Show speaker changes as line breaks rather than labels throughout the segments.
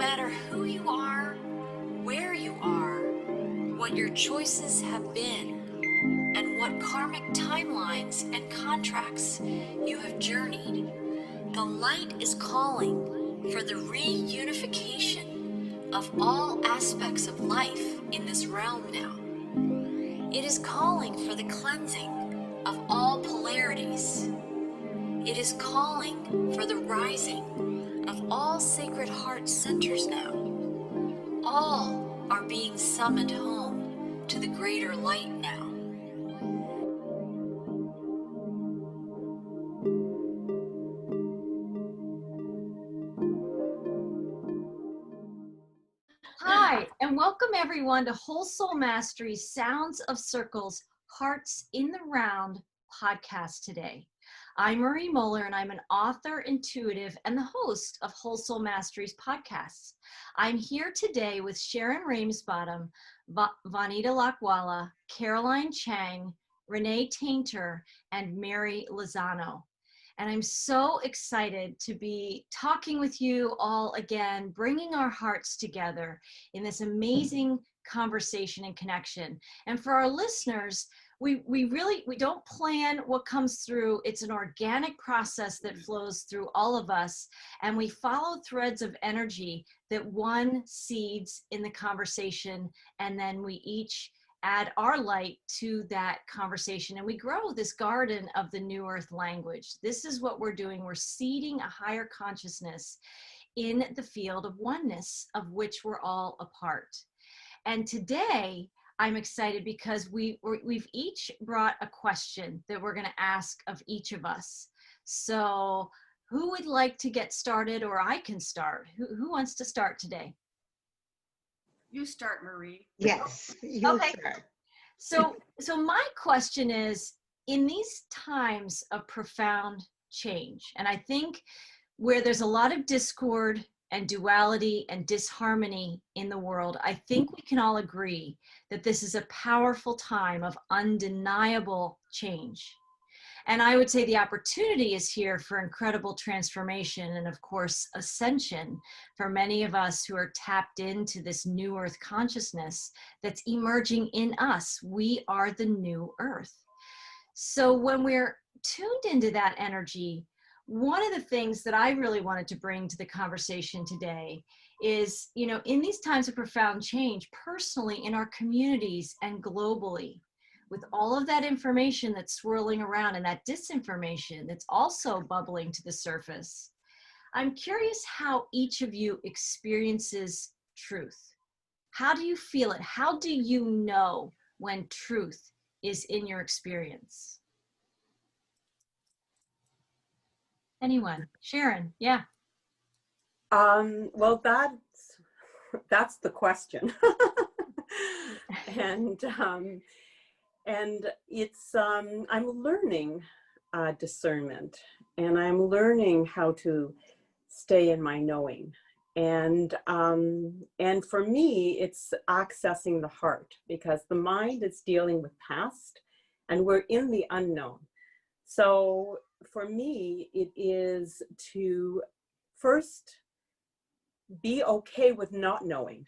matter who you are, where you are, what your choices have been, and what karmic timelines and contracts you have journeyed, the light is calling for the reunification of all aspects of life in this realm now. It is calling for the cleansing of all polarities. It is calling for the rising of all sacred heart centers now. All are being summoned home to the greater light now.
Hi, and welcome everyone to Whole Soul Mastery's Sounds of Circles, Hearts in the Round podcast today. I'm Marie Mohler, and I'm an author, intuitive, and the host of Whole Soul Mastery's podcasts. I'm here today with Sharon Ramesbottom, Vanita Lakhwala, Caroline Chang, Renee Taintor, and Mary Lozano. And I'm so excited to be talking with you all again, bringing our hearts together in this amazing conversation and connection. And for our listeners, we don't plan what comes through. It's an organic process that flows through all of us. And we follow threads of energy that one seeds in the conversation. And then we each add our light to that conversation, and we grow this garden of the New Earth language. This is what we're doing. We're seeding a higher consciousness in the field of oneness, of which we're all a part. And today, I'm excited because we've each brought a question that we're going to ask of each of us. So who would like to get started, or I can start? Who wants to start today?
You start, Marie.
Yes, you
Okay.
start.
So my question is, in these times of profound change, and I think where there's a lot of discord and duality and disharmony in the world, I think we can all agree that this is a powerful time of undeniable change. And I would say the opportunity is here for incredible transformation and, of course, ascension for many of us who are tapped into this new earth consciousness that's emerging in us. We are the new earth. So when we're tuned into that energy, one of the things that I really wanted to bring to the conversation today is, in these times of profound change, personally in our communities and globally, with all of that information that's swirling around and that disinformation that's also bubbling to the surface, I'm curious how each of you experiences truth. How do you feel it? How do you know when truth is in your experience? Anyone? Sharon, yeah.
Well, that's the question. And it's, I'm learning discernment, and I'm learning how to stay in my knowing. And for me, it's accessing the heart, because the mind is dealing with past and we're in the unknown. So for me, it is to first be okay with not knowing,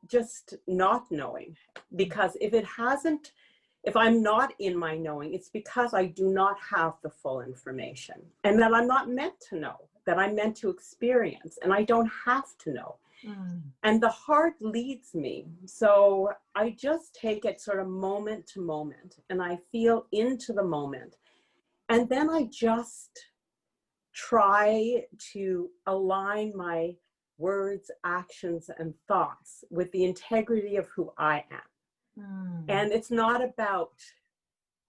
just not knowing, because if I'm not in my knowing, it's because I do not have the full information, and that I'm not meant to know, that I'm meant to experience, and I don't have to know. And the heart leads me. So I just take it sort of moment to moment, and I feel into the moment. And then I just try to align my words, actions, and thoughts with the integrity of who I am. And it's not about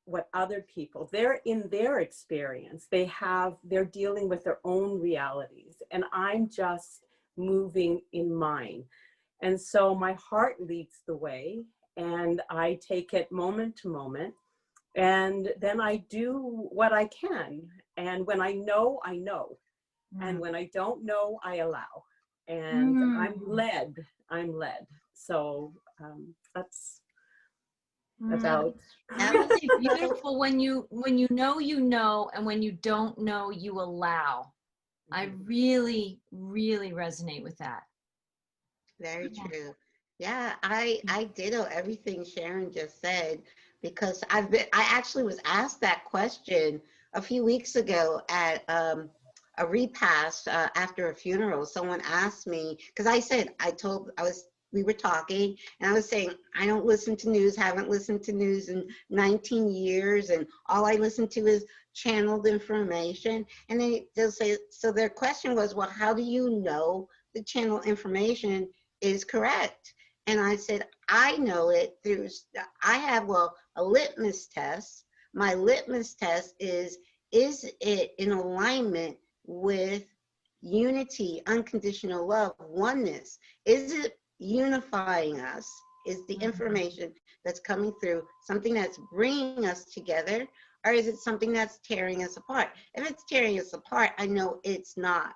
what other people, they're in their experience, they're dealing with their own realities, and I'm just moving in mine. And so my heart leads the way, and I take it moment to moment, and then I do what I can. And when I know, I know. And when I don't know, I allow. And I'm led. So that's about
really beautiful. When you know, you know, and when you don't know, you allow. I really, really resonate with that.
Very
Yeah.
true. Yeah, I ditto everything Sharon just said because I actually was asked that question a few weeks ago at a repast after a funeral. Someone asked me because we were talking and I was saying I don't listen to news, haven't listened to news in 19 years, and all I listen to is channeled information. And they'll say, so their question was, well, how do you know the channel information is correct? And I said, I know it through, I have, well, a litmus test. My litmus test is it in alignment with unity, unconditional love, oneness? Is it unifying us? Is the information that's coming through something that's bringing us together, or is it something that's tearing us apart? If it's tearing us apart, I know it's not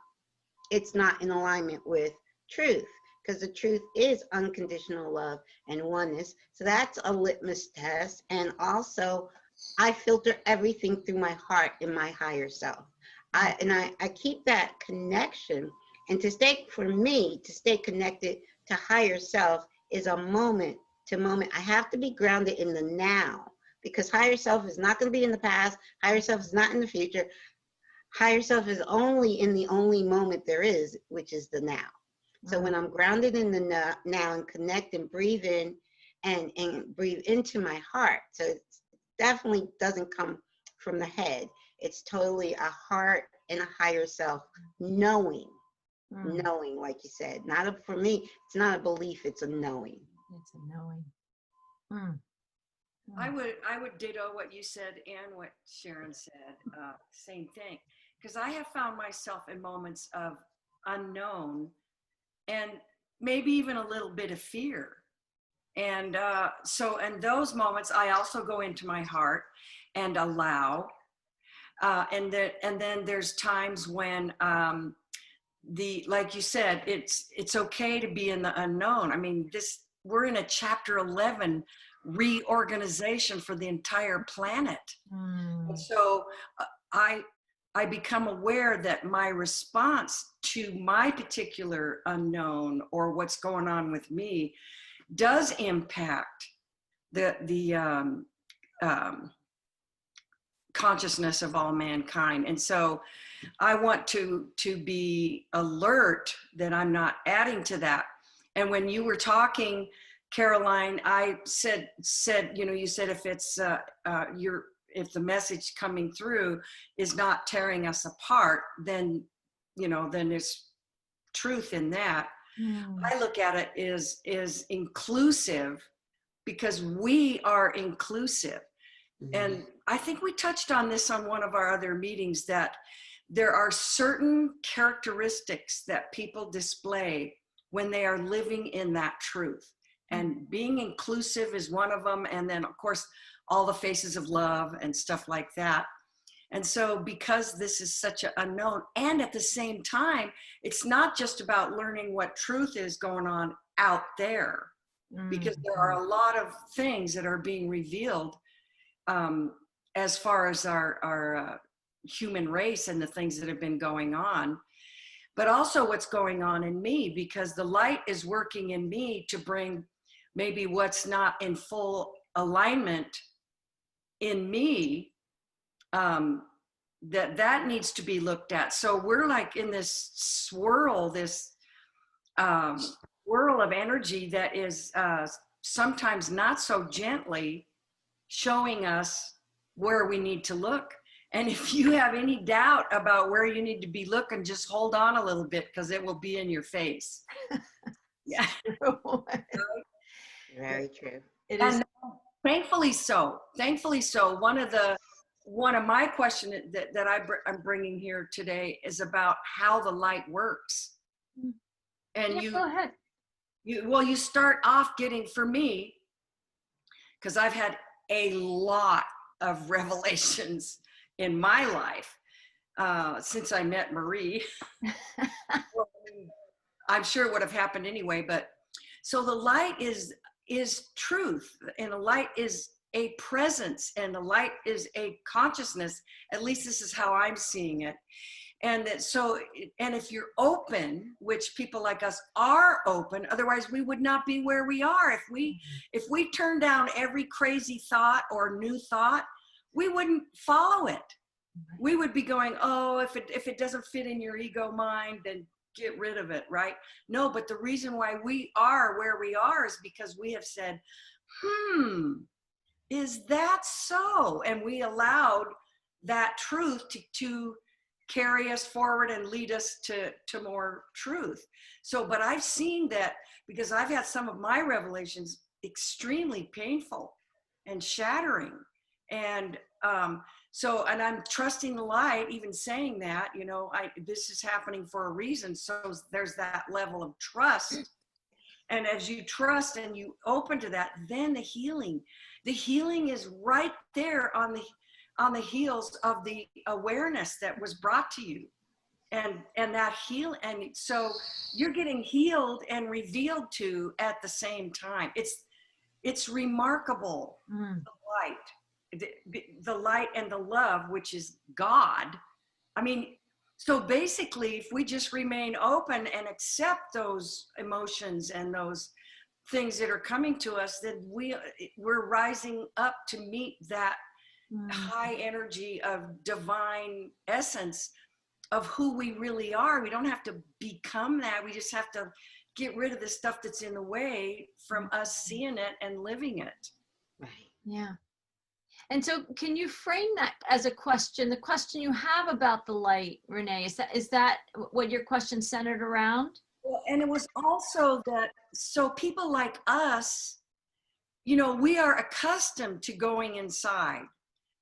in alignment with truth, because the truth is unconditional love and oneness. So that's a litmus test. And also, I filter everything through my heart and my higher self. I keep that connection. And for me to stay connected to higher self is a moment to moment. I have to be grounded in the now, because higher self is not going to be in the past. Higher self is not in the future. Higher self is only in the only moment there is, which is the now. So when I'm grounded in the now and connect and breathe in and breathe into my heart. So it definitely doesn't come from the head. It's totally a heart and a higher self knowing, like you said. For me, it's not a belief, it's a knowing.
It's a knowing.
I would ditto what you said and what Sharon said. Same thing, because I have found myself in moments of unknown and maybe even a little bit of fear. And so in those moments, I also go into my heart and allow. And then there's times when like you said, it's okay to be in the unknown. I mean, we're in a chapter 11 reorganization for the entire planet. And so I become aware that my response to my particular unknown or what's going on with me does impact the consciousness of all mankind. And so I want to be alert that I'm not adding to that. And when you were talking, Caroline, I said, you said if it's if the message coming through is not tearing us apart, then there's truth in that. I look at it is inclusive, because we are inclusive. And I think we touched on this on one of our other meetings, that there are certain characteristics that people display when they are living in that truth. And being inclusive is one of them. And then, of course, all the faces of love and stuff like that. And so because this is such an unknown, and at the same time, it's not just about learning what truth is going on out there, because there are a lot of things that are being revealed as far as our human race and the things that have been going on, but also what's going on in me, because the light is working in me to bring maybe what's not in full alignment in me, that needs to be looked at. So we're like in this swirl, whirl of energy that is sometimes not so gently showing us where we need to look. And if you have any doubt about where you need to be looking, just hold on a little bit, because it will be in your face. Yeah.
Very true.
It is.
And thankfully so. One of my questions that I'm bringing here today is about how the light works. And
Go ahead.
You start off getting, for me, because I've had a lot of revelations in my life since I met Marie. Well, I'm sure it would have happened anyway, but so the light is truth, and the light is a presence, and the light is a consciousness. At least this is how I'm seeing it. And that, so, and if you're open, which people like us are open, otherwise we would not be where we are. If we turn down every crazy thought or new thought, we wouldn't follow it. We would be going, oh, if it doesn't fit in your ego mind, then get rid of it, right? No, but the reason why we are where we are is because we have said, is that so? And we allowed that truth to carry us forward and lead us to more truth. So, but I've seen that because I've had some of my revelations extremely painful and shattering. And so, and I'm trusting the light, even saying that, you know, this is happening for a reason. So there's that level of trust. And as you trust and you open to that, then the healing is right there on the heels of the awareness that was brought to you. And that heal, and so you're getting healed and revealed to at the same time. It's remarkable, the light and the love, which is God. I mean, so basically, if we just remain open and accept those emotions and those things that are coming to us, then we're rising up to meet that high energy of divine essence of who we really are. We don't have to become that. We just have to get rid of the stuff that's in the way from us seeing it and living it.
Right.
Yeah. And so can you frame that as a question, the question you have about the light, Renee? Is that what your question centered around?
Well, and it was also that, so people like us, you know, we are accustomed to going inside.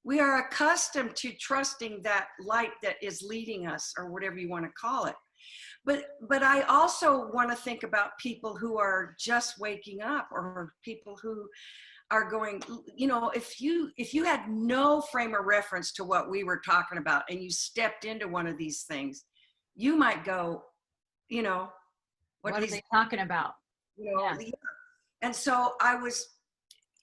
We are accustomed to trusting that light that is leading us, or whatever you want to call it. But I also want to think about people who are just waking up, or people who are going, you know, if you had no frame of reference to what we were talking about and you stepped into one of these things, you might go, you know,
what are they talking about?
You know, yeah. And so I was,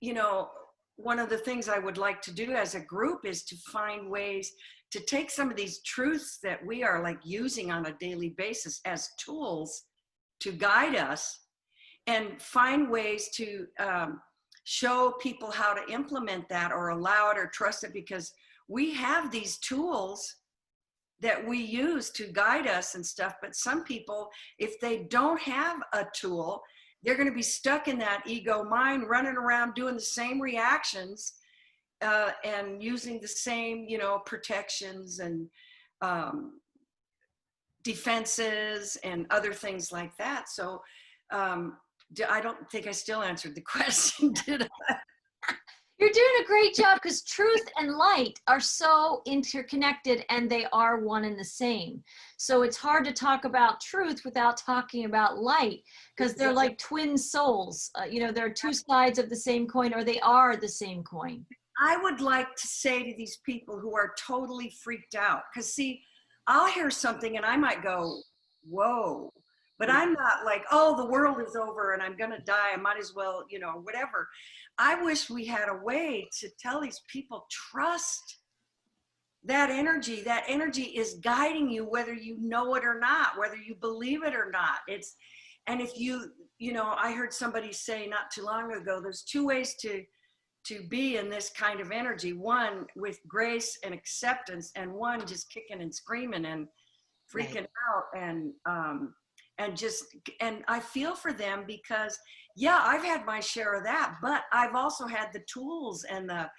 you know, one of the things I would like to do as a group is to find ways to take some of these truths that we are like using on a daily basis as tools to guide us, and find ways to show people how to implement that or allow it or trust it, because we have these tools that we use to guide us and stuff. But some people, if they don't have a tool, they're going to be stuck in that ego mind, running around doing the same reactions and using the same, you know, protections and defenses and other things like that. So I don't think I still answered the question, did I?
You're doing a great job, because truth and light are so interconnected, and they are one and the same. So it's hard to talk about truth without talking about light, because they're like twin souls. You know, they're two sides of the same coin, or they are the same coin.
I would like to say to these people who are totally freaked out, because see, I'll hear something and I might go, whoa. But I'm not like, oh, the world is over and I'm going to die. I might as well, you know, whatever. I wish we had a way to tell these people, trust that energy. That energy is guiding you, whether you know it or not, whether you believe it or not. And if you know, I heard somebody say not too long ago, there's two ways to be in this kind of energy. One with grace and acceptance, and one just kicking and screaming and freaking out. And I feel for them, because yeah, I've had my share of that, but I've also had the tools and the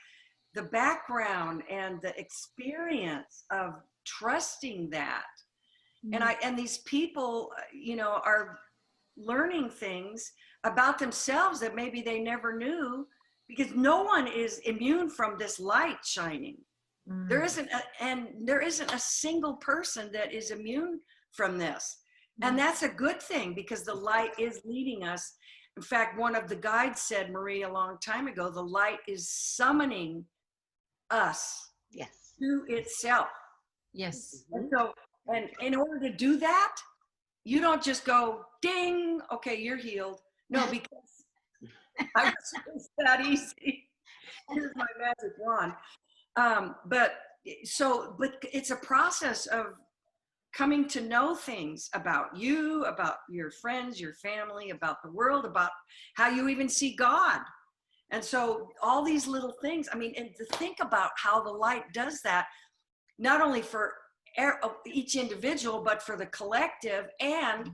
background and the experience of trusting that. And these people, you know, are learning things about themselves that maybe they never knew, because no one is immune from this light shining. There isn't a single person that is immune from this. And that's a good thing, because the light is leading us. In fact, one of the guides said, Marie, a long time ago, the light is summoning us to itself.
Yes.
And so, and in order to do that, you don't just go, ding, okay, you're healed. No, because it's that easy. Here's my magic wand. But it's a process of coming to know things about you, about your friends, your family, about the world, about how you even see God. And so all these little things, I mean, and to think about how the light does that, not only for each individual, but for the collective, and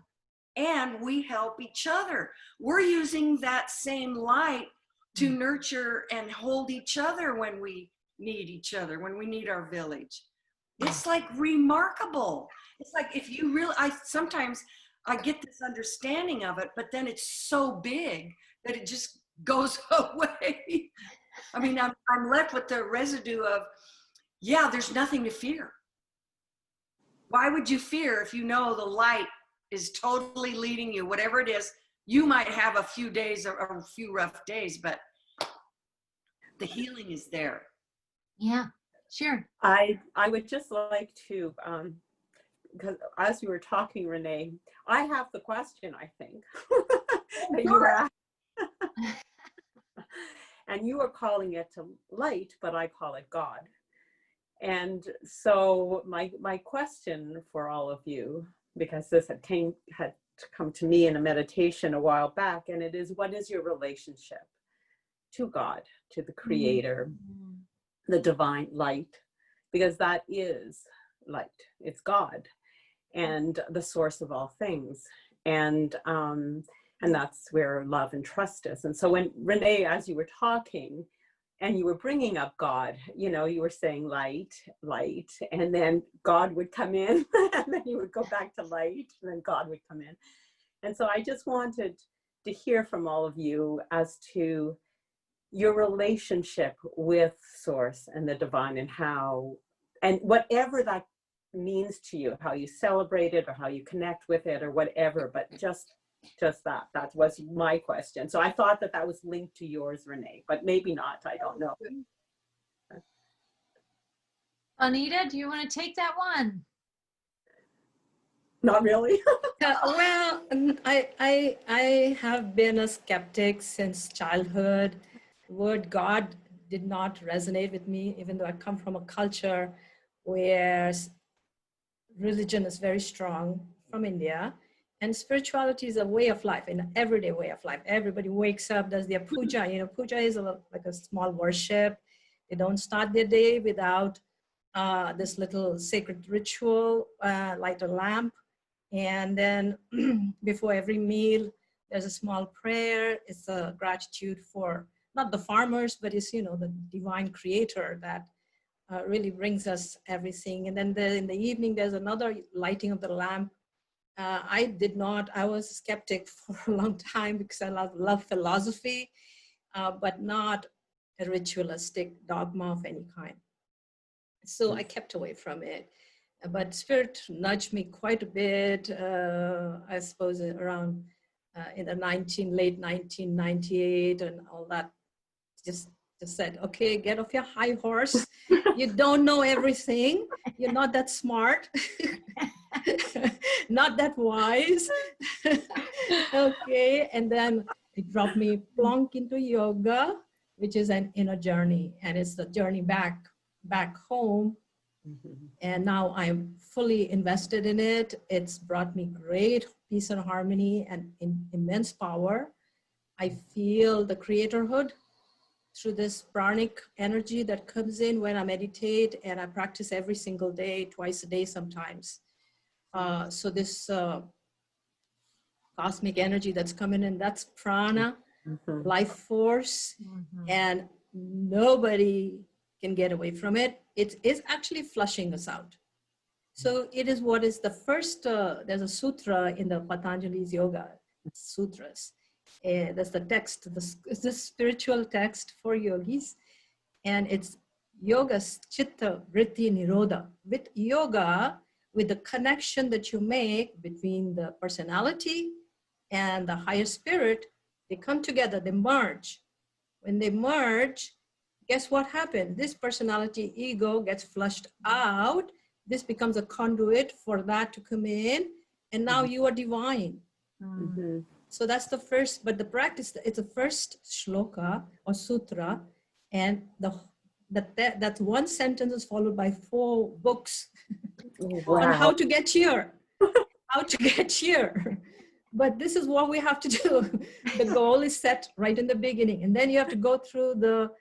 we help each other. We're using that same light to nurture and hold each other when we need each other, when we need our village. It's like remarkable. It's like, if you really, sometimes I get this understanding of it, but then it's so big that it just goes away. I mean, I'm left with the residue of, yeah, there's nothing to fear. Why would you fear if you know the light is totally leading you, whatever it is? You might have a few days or a few rough days, but the healing is there.
Yeah, sure.
I would just like to, because as you were talking, Renee, I have the question, I think, that you were asking. And you are calling it to light, but I call it God. And so my question for all of you, because this had come to me in a meditation a while back, and it is, what is your relationship to God, to the Creator, the divine light? Because that is light. It's God and the source of all things. And that's where love and trust is. And so when Renee, as you were talking, and you were bringing up God, you know, you were saying light, and then God would come in, and then you would go back to light, and then God would come in. And so I just wanted to hear from all of you as to your relationship with Source and the divine, and how, and whatever that means to you, how you celebrate it or how you connect with it or whatever, but just that was my question. So I thought that was linked to yours, Renee, but maybe not, I don't know.
Vanita, do you want to take that one?
Not really.
Well, I have been a skeptic since childhood. The word God did not resonate with me, even though I come from a culture where religion is very strong, from India. And spirituality is a way of life, an everyday way of life. Everybody wakes up, does their puja. You know, puja is like a small worship. They don't start their day without this little sacred ritual, light a lamp. And then before every meal, there's a small prayer. It's a gratitude for not the farmers, but it's, you know, the divine creator that really brings us everything. And then in the evening, there's another lighting of the lamp. I was a skeptic for a long time because I love philosophy, but not a ritualistic dogma of any kind. So I kept away from it. But Spirit nudged me quite a bit, I suppose around in the late 1998 and all that. Just said, okay, get off your high horse. You don't know everything. You're not that smart. Not that wise. Okay, and then it dropped me plonk into yoga, which is an inner journey, and it's the journey back home. And now I'm fully invested in it. It's brought me great peace and harmony and immense power. I feel the creatorhood through this pranic energy that comes in when I meditate, and I practice every single day, twice a day sometimes. So this cosmic energy that's coming in, that's prana, life force, and nobody can get away from it. It is actually flushing us out. So it is what is the first, there's a sutra in the Patanjali's Yoga Sutras. That's the text, it's the spiritual text for yogis. And it's yoga chitta vritti nirodha. With yoga, with the connection that you make between the personality and the higher spirit, they come together, they merge. When they merge, guess what happened? This personality ego gets flushed out. This becomes a conduit for that to come in. And now you are divine. So that's the first, but the practice, it's the first shloka or sutra. And that one sentence is followed by 4 books on
Wow.
how to get here, how to get here. But this is what we have to do. The goal is set right in the beginning, and then you have to go through the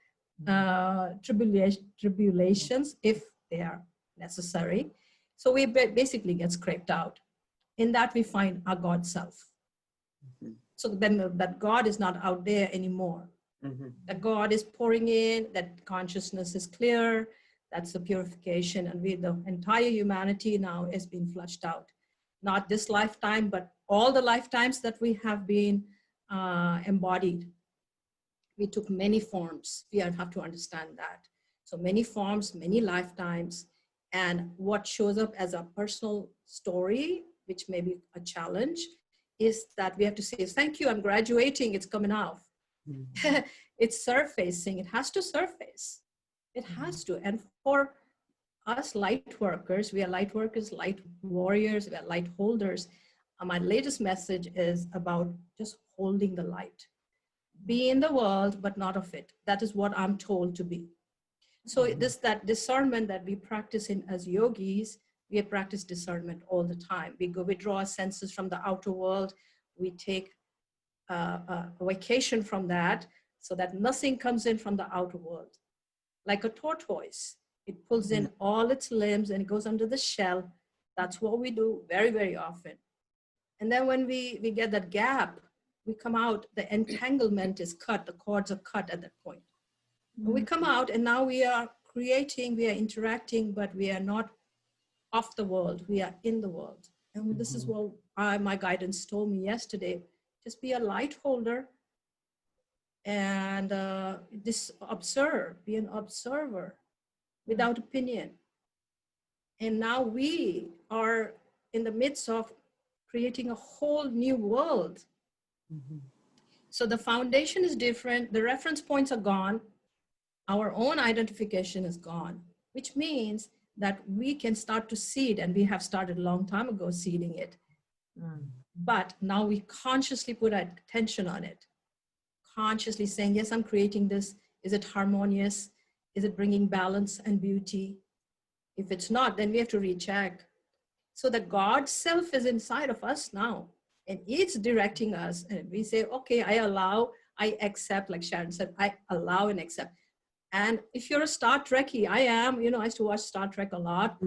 tribulations if they are necessary. So we basically get scraped out. In that we find our God self. So then that God is not out there anymore. That God is pouring in, that consciousness is clear, that's the purification, and the entire humanity now is being flushed out. Not this lifetime, but all the lifetimes that we have been embodied. We took many forms. We have to understand that. So many forms, many lifetimes, and what shows up as a personal story, which may be a challenge, is that we have to say, thank you, I'm graduating, it's coming out. It's surfacing, it has to surface. It has to. And for us light workers, we are light workers, light warriors, we are light holders. My latest message is about just holding the light. Be in the world, but not of it. That is what I'm told to be. So that discernment that we practice in as yogis, we practice discernment all the time. We withdraw our senses from the outer world. We take a vacation from that so that nothing comes in from the outer world. Like a tortoise, it pulls in all its limbs and it goes under the shell. That's what we do very, very often. And then when we get that gap, we come out, the entanglement is cut, the cords are cut at that point. We come out and now we are creating, we are interacting, but we are not off the world, we are in the world. And this is what my guidance told me yesterday. Just be a light holder and observe, be an observer without opinion. And now we are in the midst of creating a whole new world. So the foundation is different, the reference points are gone, our own identification is gone, which means that we can start to seed, and we have started a long time ago seeding it. But now we consciously put attention on it, consciously saying, yes, I'm creating this. Is it harmonious? Is it bringing balance and beauty? If it's not, then we have to recheck. So the God self is inside of us now, and it's directing us. And we say, okay, I allow, I accept, like Sharon said, I allow and accept. And if you're a Star Trekkie, I am, I used to watch Star Trek a lot.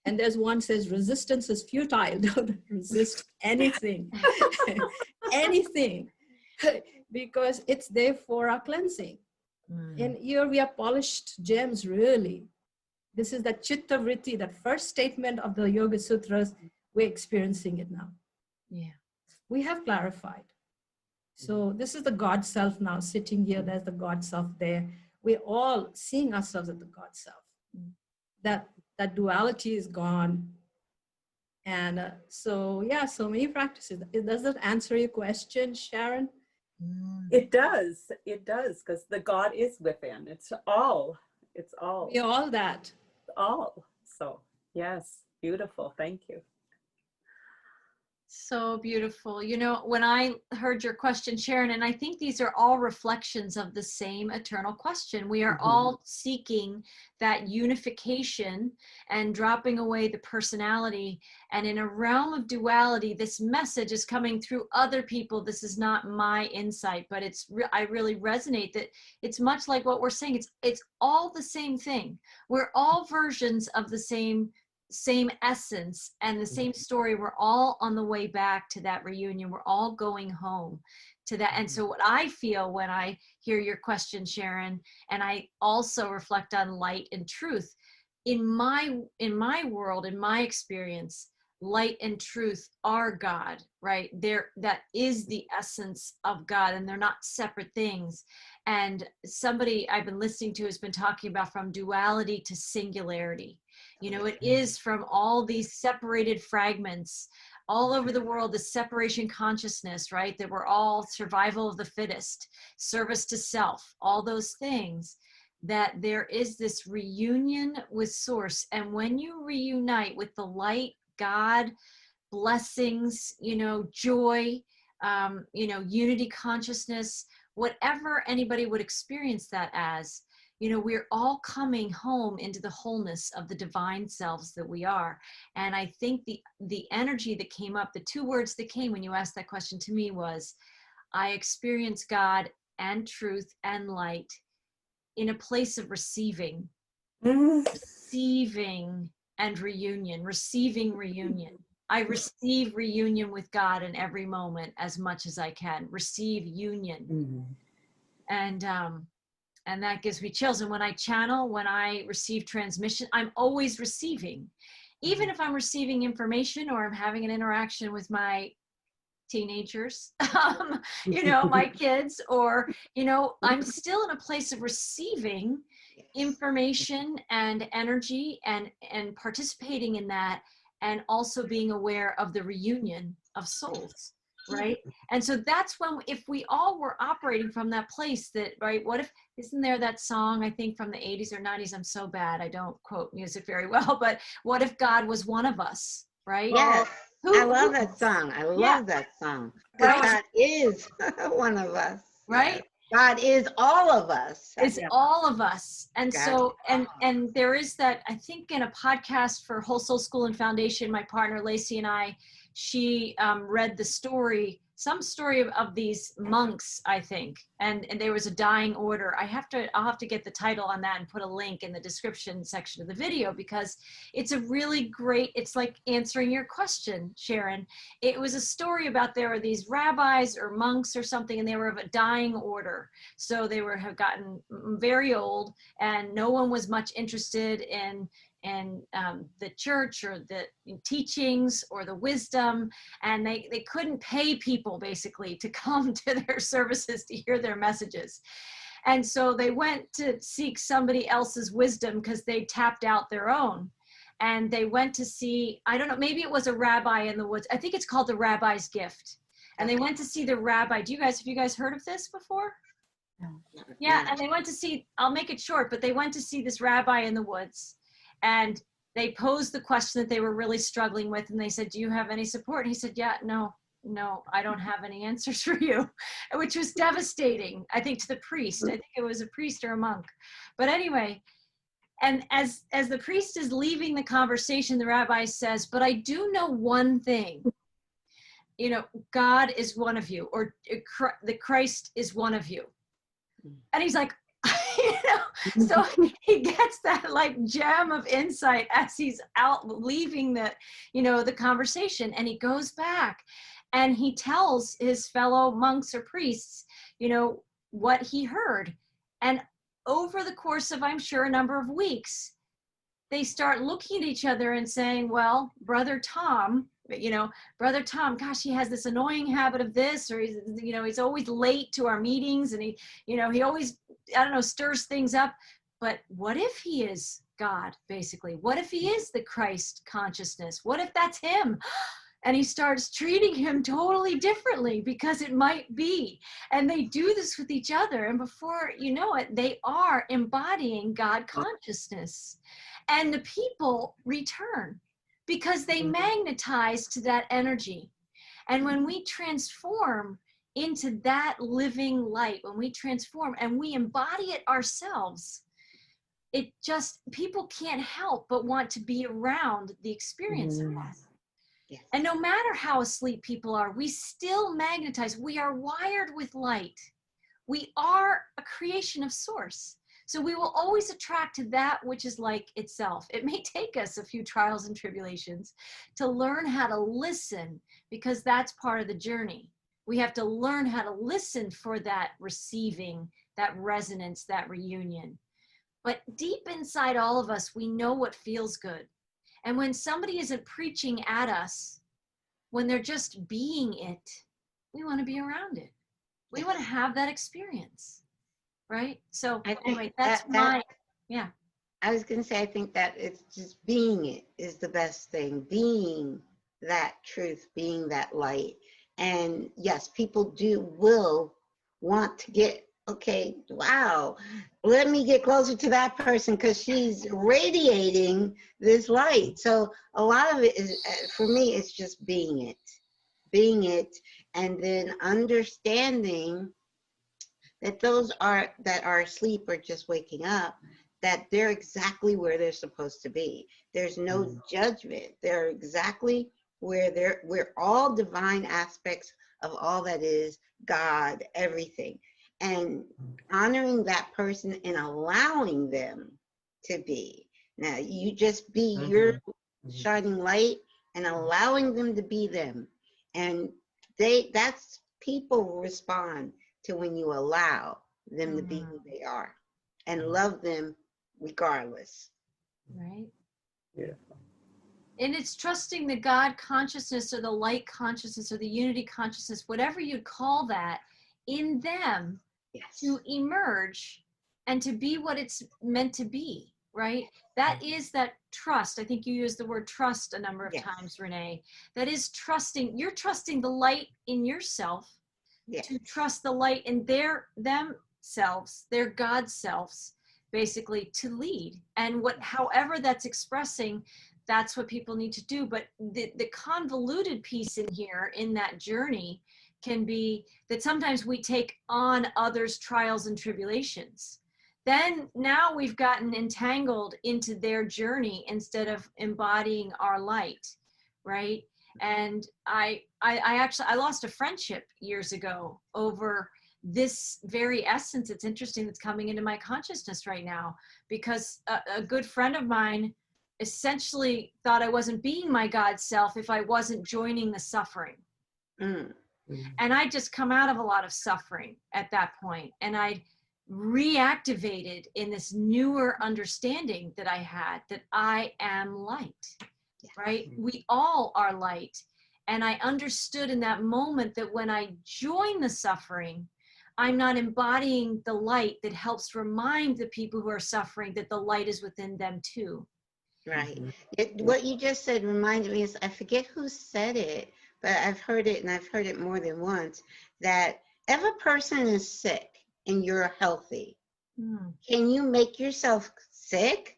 And there's one says, resistance is futile. Don't resist anything, anything, because it's there for our cleansing. And here we are polished gems, really. This is the Chitta Vritti, that first statement of the Yoga Sutras. We're experiencing it now.
Yeah.
We have clarified. So this is the God self now sitting here. There's the God self there. We're all seeing ourselves as the God self. That duality is gone. And so many practices. Does that answer your question, Sharon?
It does, because the God is within. It's all.
We're all that.
All. So yes, beautiful. Thank you.
So beautiful. When I heard your question, Sharon, and I think these are all reflections of the same eternal question. We are all seeking that unification and dropping away the personality. And in a realm of duality, this message is coming through other people. This is not my insight, but I really resonate that it's much like what we're saying. It's all the same thing. We're all versions of the same essence and the same story. We're all on the way back to that reunion. We're all going home to that. And so what I feel when I hear your question, Sharon, and I also reflect on light and truth, in my world, in my experience, light and truth are God, right? That is the essence of God, and they're not separate things. And somebody I've been listening to has been talking about from duality to singularity. It is from all these separated fragments all over the world, the separation consciousness, right? That we're all survival of the fittest, service to self, all those things, that there is this reunion with Source. And when you reunite with the light, God, blessings, joy, unity consciousness, whatever anybody would experience that as, You know, we're all coming home into the wholeness of the divine selves that we are. And I think the energy that came up, the two words that came when you asked that question to me was, I experience God and truth and light in a place of receiving, receiving and reunion, receiving reunion. I receive reunion with God in every moment as much as I can. Receive union. And that gives me chills. And when I channel, when I receive transmission, I'm always receiving. Even if I'm receiving information or I'm having an interaction with my teenagers, you know, my kids, or, you know, I'm still in a place of receiving information and energy and participating in that, and also being aware of the reunion of souls. Right. And so that's when, if we all were operating from that place that, right, what if, isn't there that song, I think from the 80s or 90s, I'm so bad, I don't quote music very well, but what if God was one of us, right?
Yes, I love that song. I love that song. Because
Right.
God is one of us.
Right.
Yes. God is all of us.
Is all of us. And
God
so, and there is that, I think in a podcast for Whole Soul School and Foundation, my partner Lacey and I, she read the story, some story of these monks, I think, and there was a dying order. I'll have to get the title on that and put a link in the description section of the video, because it's a really great, it's like answering your question, Sharon. It was a story about, there were these rabbis or monks or something, and they were of a dying order. So they have gotten very old, and no one was much interested in the church or the teachings or the wisdom, and they couldn't pay people basically to come to their services to hear their messages. And so they went to seek somebody else's wisdom because they tapped out their own. And they went to see, I don't know, maybe it was a rabbi in the woods. I think it's called The Rabbi's Gift. And they went to see the rabbi. Have you guys heard of this before? Yeah, and they went to see, I'll make it short, but they went to see this rabbi in the woods. And they posed the question that they were really struggling with. And they said, do you have any support? And he said, yeah, no, I don't have any answers for you, which was devastating, I think, to the priest. I think it was a priest or a monk. But anyway, and as the priest is leaving the conversation, the rabbi says, but I do know one thing, you know, God is one of you, or the Christ is one of you. And he's like, you know, so he gets that like gem of insight as he's out leaving the, you know, the conversation, and he goes back and he tells his fellow monks or priests, you know, what he heard. And over the course of, I'm sure, a number of weeks, they start looking at each other and saying, well, Brother Tom, gosh, he has this annoying habit of this, or he's always late to our meetings, and he always, I don't know, stirs things up. But what if he is God, basically? What if he is the Christ consciousness? What if that's him? And he starts treating him totally differently, because it might be. And they do this with each other. And before you know it, they are embodying God consciousness. And the people return, because they magnetize to that energy. And when we transform into that living light, when we transform and we embody it ourselves, it just, people can't help but want to be around the experience of that. Yes. And no matter how asleep people are, we still magnetize. We are wired with light. We are a creation of source. So we will always attract to that which is like itself. It may take us a few trials and tribulations to learn how to listen, because that's part of the journey. We have to learn how to listen for that receiving, that resonance, that reunion. But deep inside all of us, we know what feels good. And when somebody isn't preaching at us, when they're just being it, we want to be around it. We want to have that experience. Right? So anyway, that's yeah.
I was going to say, I think that it's just being it is the best thing. Being that truth, being that light. And yes, people will want to get, okay, wow, let me get closer to that person because she's radiating this light. So a lot of it is, for me, it's just being it, and then understanding that those that are asleep or just waking up, that they're exactly where they're supposed to be. There's no judgment. They're exactly where we're all divine aspects of all that is God, everything. And honoring that person and allowing them to be. Now, you just be your shining light and allowing them to be them. And that's people respond to when you allow them to be who they are and love them regardless.
Right.
Yeah.
And it's trusting the God consciousness or the light consciousness or the unity consciousness, whatever you call that, in them to emerge and to be what it's meant to be, right? That is that trust. I think you used the word trust a number of times, Renee. That is trusting. You're trusting the light in yourself to trust the light in themselves, their God selves, basically to lead. And however that's expressing, that's what people need to do. But the convoluted piece in here, in that journey, can be that sometimes we take on others' trials and tribulations. Then now we've gotten entangled into their journey instead of embodying our light, right? And I lost a friendship years ago over this very essence. It's interesting, that's coming into my consciousness right now, because a good friend of mine essentially thought I wasn't being my God self if I wasn't joining the suffering. And I just come out of a lot of suffering at that point, and I reactivated in this newer understanding that I had, that I am light, right? We all are light. And I understood in that moment that when I join the suffering, I'm not embodying the light that helps remind the people who are suffering that the light is within them too.
Right. What you just said reminded me, I forget who said it, but I've heard it, and I've heard it more than once, that if a person is sick and you're healthy, can you make yourself sick?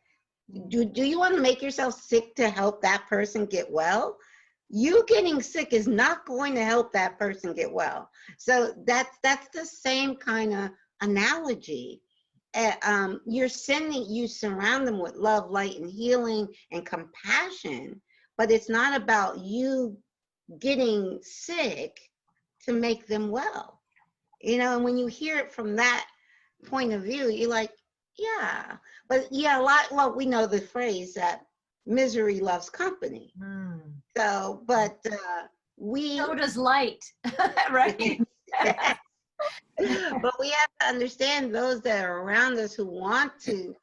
Do you want to make yourself sick to help that person get well? You getting sick is not going to help that person get well. So that's the same kind of analogy. You surround them with love, light, and healing and compassion, but it's not about you getting sick to make them well. And when you hear it from that point of view, you're like, yeah. But yeah, well, we know the phrase that misery loves company. So, but
so does light, right?
But we have to understand those that are around us who want to,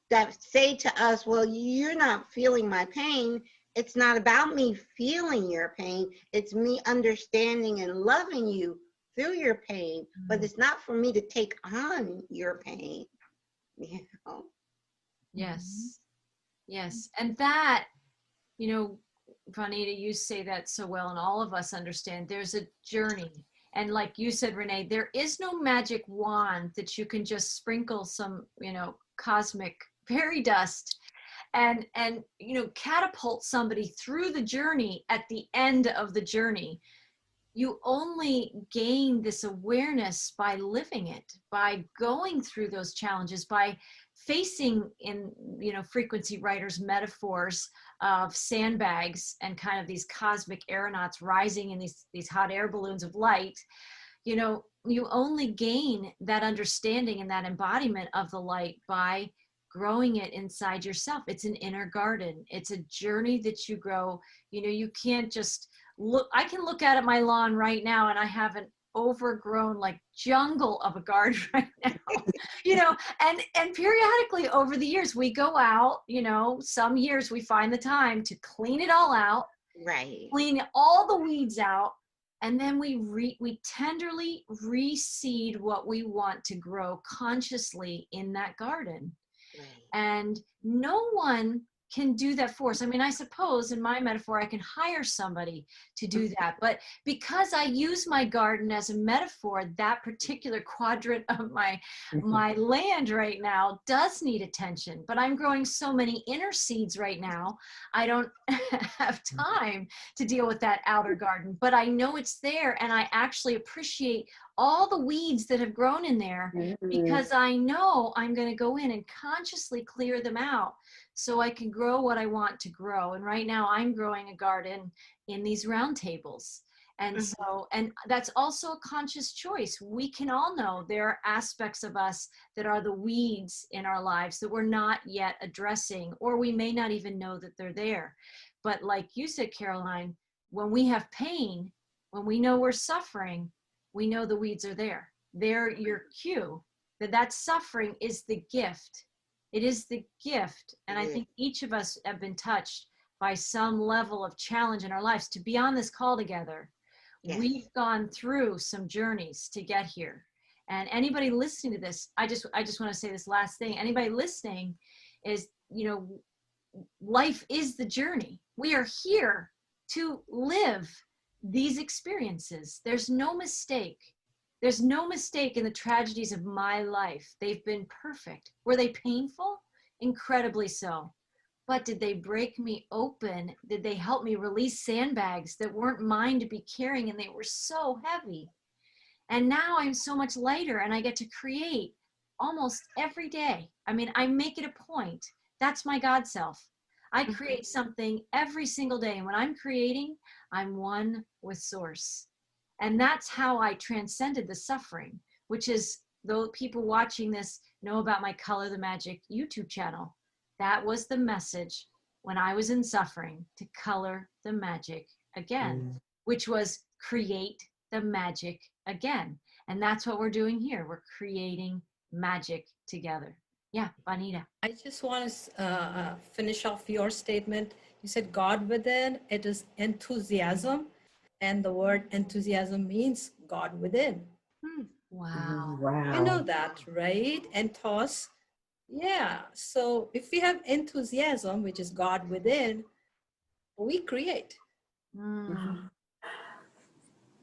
that say to us, well, you're not feeling my pain. It's not about me feeling your pain. It's me understanding and loving you through your pain, but it's not for me to take on your pain.
Yes. Yes. And that, Vanita, you say that so well, and all of us understand there's a journey. And like you said, Renee, there is no magic wand that you can just sprinkle some, cosmic fairy dust and catapult somebody through the journey at the end of the journey. You only gain this awareness by living it, by going through those challenges, by facing, in frequency writers' metaphors of sandbags and kind of these cosmic aeronauts rising in these hot air balloons of light. You only gain that understanding and that embodiment of the light by growing it inside yourself. It's an inner garden. It's a journey that you grow. You can't just look. I can look out at my lawn right now and I have an overgrown like jungle of a garden right now, and periodically over the years we go out, some years we find the time to clean it all out,
right?
Clean all the weeds out. And then we tenderly reseed what we want to grow consciously in that garden.
Right.
And no one can do that for us. I mean, I suppose in my metaphor, I can hire somebody to do that. But because I use my garden as a metaphor, that particular quadrant of my land right now does need attention. But I'm growing so many inner seeds right now, I don't have time to deal with that outer garden. But I know it's there, and I actually appreciate all the weeds that have grown in there, because I know I'm going to go in and consciously clear them out so I can grow what I want to grow. And right now I'm growing a garden in these roundtables. And so, and that's also a conscious choice. We can all know there are aspects of us that are the weeds in our lives that we're not yet addressing, or we may not even know that they're there. But like you said, Caroline, when we have pain, when we know we're suffering, we know the weeds are there. They're your cue that suffering is the gift. It is the gift. And I think each of us have been touched by some level of challenge in our lives to be on this call together. Yes. We've gone through some journeys to get here. And anybody listening to this, I just want to say this last thing. Anybody listening is, you know, life is the journey. We are here to live these experiences. There's no mistake. There's no mistake in the tragedies of my life. They've been perfect. Were they painful? Incredibly so. But did they break me open? Did they help me release sandbags that weren't mine to be carrying, and they were so heavy? And now I'm so much lighter, and I get to create almost every day. I mean, I make it a point. That's my God self. I create something every single day. And when I'm creating, I'm one with source. And that's how I transcended the suffering, which is, though people watching this know about my Color the Magic YouTube channel. That was the message when I was in suffering, to color the magic again, which was create the magic again. And that's what we're doing here. We're creating magic together. Yeah, Vanita.
I just want to finish off your statement. You said God within, it is enthusiasm. And the word enthusiasm means God within.
Wow.
Wow.
You know that, right? Enthos. Yeah. So if we have enthusiasm, which is God within, we create.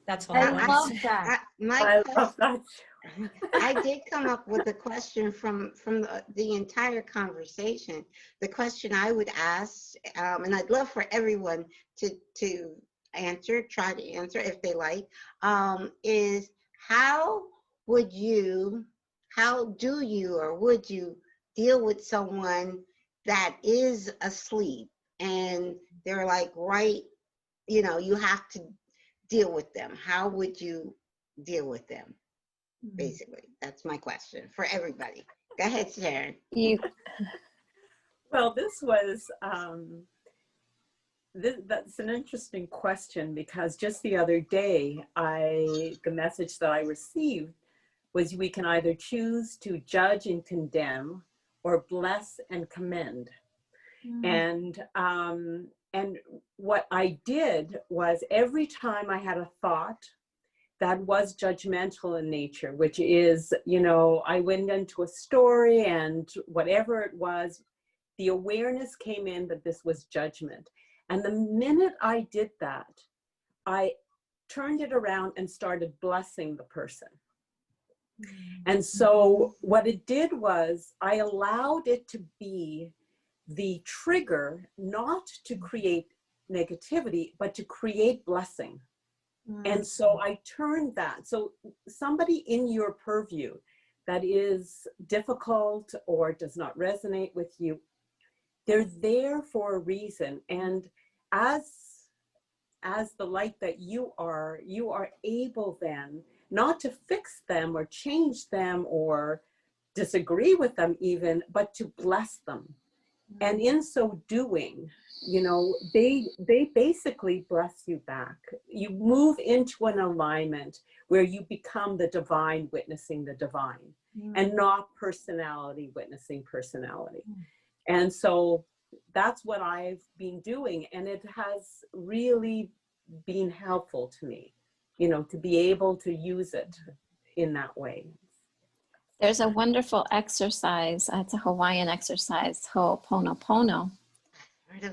That's all
I love that.
I love that.
I did come up with a question from the entire conversation. The question I would ask, and I'd love for everyone to answer, try to answer if they like, is how do you or would you deal with someone that is asleep and they're like, right, you know, you have to deal with them. How would you deal with them? Basically, that's my question for everybody. Go ahead, Sharon.
Well, this was, that's an interesting question, because just the other day, the message that I received was, we can either choose to judge and condemn or bless and commend. And what I did was, every time I had a thought that was judgmental in nature, which is, you know, I went into a story and whatever it was, the awareness came in that this was judgment. And the minute I did that, I turned it around and started blessing the person. And so what it did was, I allowed it to be the trigger, not to create negativity, but to create blessing. And so I turned that. So somebody in your purview that is difficult or does not resonate with you, they're there for a reason. And as the light that you are able then not to fix them or change them or disagree with them even, but to bless them. And in so doing, you know, they basically bless you back. You move into an alignment where you become the divine witnessing the divine, and not personality witnessing personality. And so that's what I've been doing. And it has really been helpful to me, you know, to be able to use it in that way.
There's a wonderful exercise. It's a Hawaiian exercise, Ho'oponopono.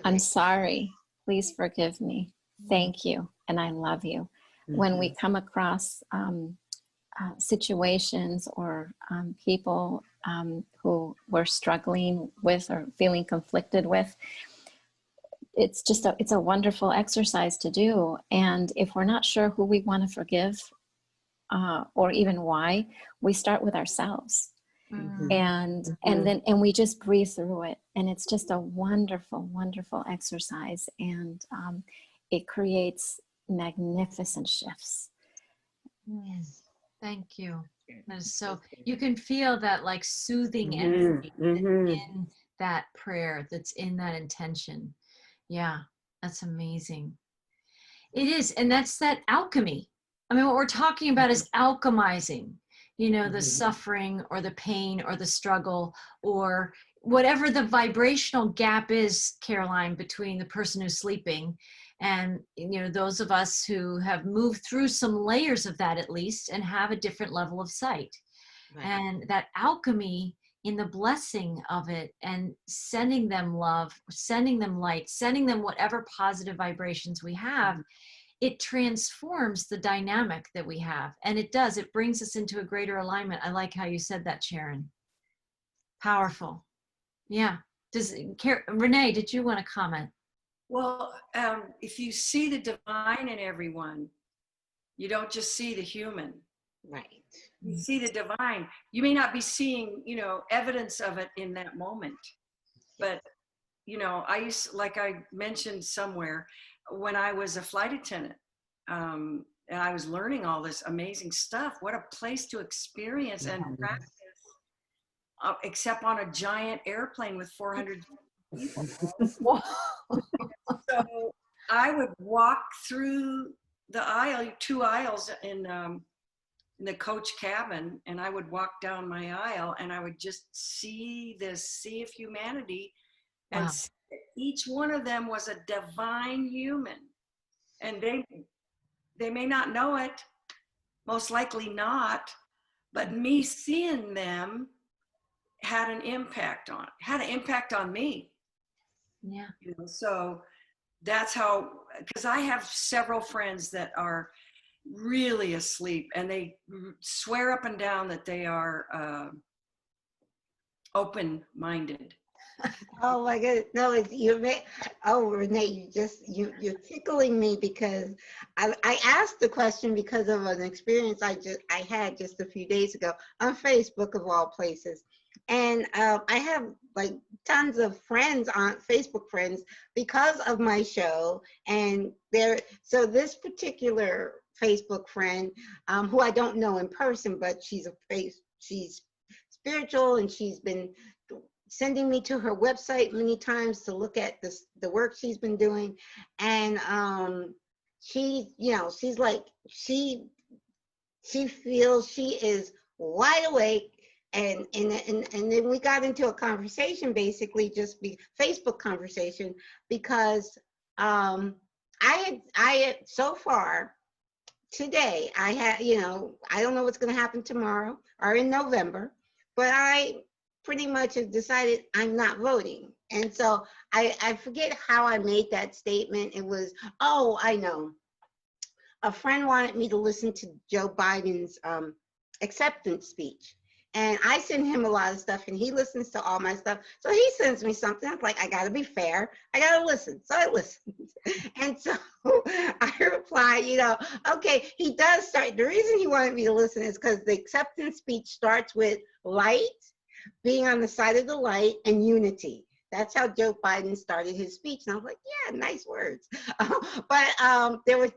I'm sorry. Please forgive me. Thank you. And I love you. When we come across situations or people who we're struggling with or feeling conflicted with, it's a wonderful exercise to do. And if we're not sure who we want to forgive, or even why, we start with ourselves.
Mm.
And we just breathe through it, and it's just a wonderful, wonderful exercise, and it creates magnificent shifts.
Yes. Thank you. That is so, you can feel that like soothing energy that's in that prayer, that's in that intention. Yeah, that's amazing. It is, and that's that alchemy. I mean, what we're talking about is alchemizing, you know, the suffering or the pain or the struggle or whatever the vibrational gap is, Caroline, between the person who's sleeping and, you know, those of us who have moved through some layers of that at least and have a different level of sight. Right. And that alchemy in the blessing of it and sending them love, sending them light, sending them whatever positive vibrations we have, it transforms the dynamic that we have. And it does, it brings us into a greater alignment. I like how you said that, Sharon. Powerful. Yeah. Renee, did you want to comment?
Well, if you see the divine in everyone, you don't just see the human.
Right.
You see the divine. You may not be seeing, you know, evidence of it in that moment. But, you know, like I mentioned somewhere, when I was a flight attendant, and I was learning all this amazing stuff, what a place to experience and practice, except on a giant airplane with 400 people. So I would walk through the aisle, 2 aisles in the coach cabin, and I would walk down my aisle and I would just see this sea of humanity. Wow. And each one of them was a divine human, and they may not know it, most likely not, but me seeing them had an impact on me.
Yeah.
You know, so that's how, because I have several friends that are really asleep and they swear up and down that they are open-minded.
Oh my goodness. No, Renee, you're tickling me because I asked the question because of an experience I had just a few days ago on Facebook, of all places. And I have like tons of friends on Facebook, friends, because of my show. And so this particular Facebook friend, who I don't know in person, but she's spiritual, and she's been sending me to her website many times to look at the work she's been doing. And she's like, she feels she is wide awake. And then we got into a conversation, basically just Facebook conversation, because I had so far today, I had, you know, I don't know what's going to happen tomorrow or in November, but I pretty much have decided I'm not voting. And so I forget how I made that statement. It was, oh, I know. A friend wanted me to listen to Joe Biden's acceptance speech. And I send him a lot of stuff, and he listens to all my stuff. So he sends me something. I'm like, I got to be fair. I got to listen. So I listened. And so I replied, you know, okay, he does start. The reason he wanted me to listen is because the acceptance speech starts with light, being on the side of the light, and unity. That's how Joe Biden started his speech. And I was like, yeah, nice words. But there were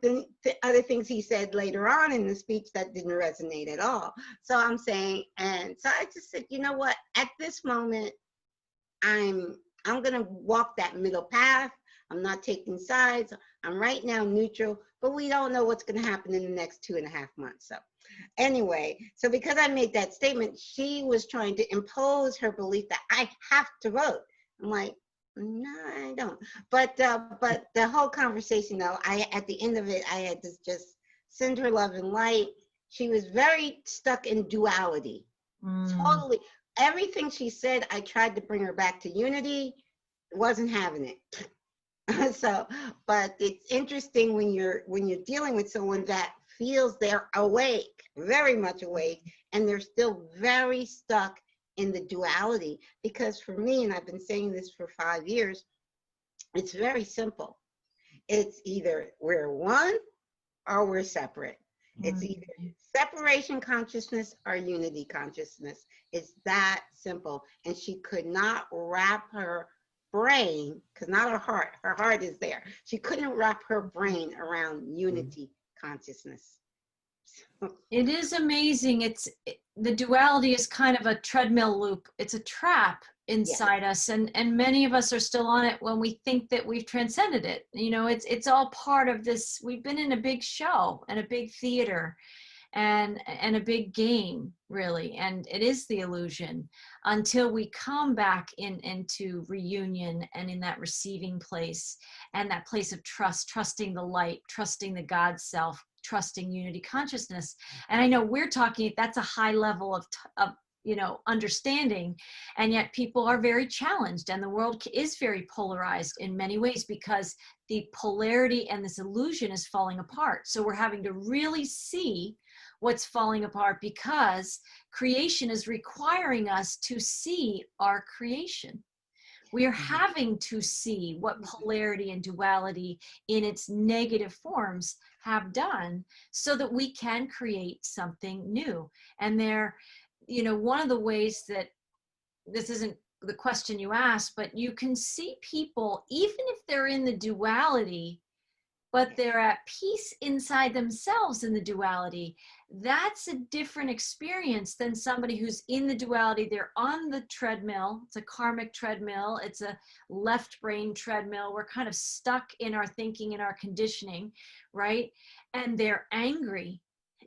other things he said later on in the speech that didn't resonate at all. So I'm saying, and so I just said, you know what, at this moment, I'm going to walk that middle path. I'm not taking sides. I'm right now neutral, but we don't know what's going to happen in the next 2.5 months. So anyway, so because I made that statement, she was trying to impose her belief that I have to vote. I'm like, no, I don't. But the whole conversation, though, at the end of it, I had to just send her love and light. She was very stuck in duality. Totally. Everything she said, I tried to bring her back to unity. Wasn't having it. So, but it's interesting when you're dealing with someone that feels they're awake, very much awake, and they're still very stuck in the duality. Because for me, and I've been saying this for 5 years, it's very simple. It's either we're one or we're separate. It's either separation consciousness or unity consciousness. It's that simple. And she could not wrap her brain, because not her heart is there. She couldn't wrap her brain around unity consciousness.
It is amazing. The duality is kind of a treadmill loop. It's a trap inside us, and many of us are still on it when we think that we've transcended it. You know, it's all part of this. We've been in a big show and a big theater and a big game, really, and it is the illusion until we come back into reunion and in that receiving place and that place of trust, trusting the light, trusting the God self, trusting unity consciousness. And I know we're talking, that's a high level of you know, understanding, and yet people are very challenged, and the world is very polarized in many ways because the polarity and this illusion is falling apart. So we're having to really see what's falling apart, because creation is requiring us to see our creation. We are having to see what polarity and duality in its negative forms have done so that we can create something new. And there, you know, one of the ways that, this isn't the question you asked, but you can see people, even if they're in the duality, but they're at peace inside themselves in the duality. That's a different experience than somebody who's in the duality. They're on the treadmill. It's a karmic treadmill. It's a left brain treadmill. We're kind of stuck in our thinking and our conditioning, right? And they're angry,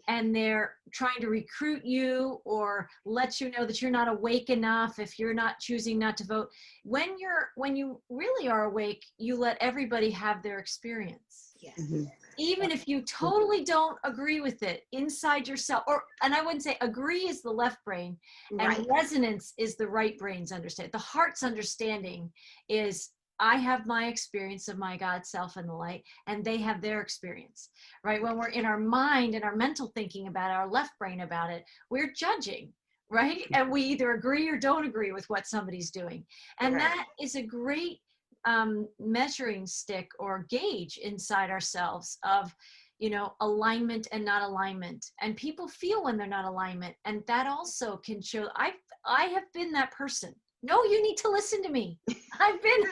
and they're trying to recruit you or let you know that you're not awake enough if you're not choosing not to vote. When you really are awake, you let everybody have their experience.
Yes.
Even if you totally don't agree with it inside yourself, and I wouldn't say agree is the left brain, and resonance is the right brain's understanding. The heart's understanding is, I have my experience of my God self and the light, and they have their experience, right? When we're in our mind and our mental thinking about it, our left brain about it, we're judging, right? And we either agree or don't agree with what somebody's doing. And that is a great measuring stick or gauge inside ourselves of, you know, alignment and not alignment. And people feel when they're not alignment, and that also can show. I have been that person. No, you need to listen to me. I've been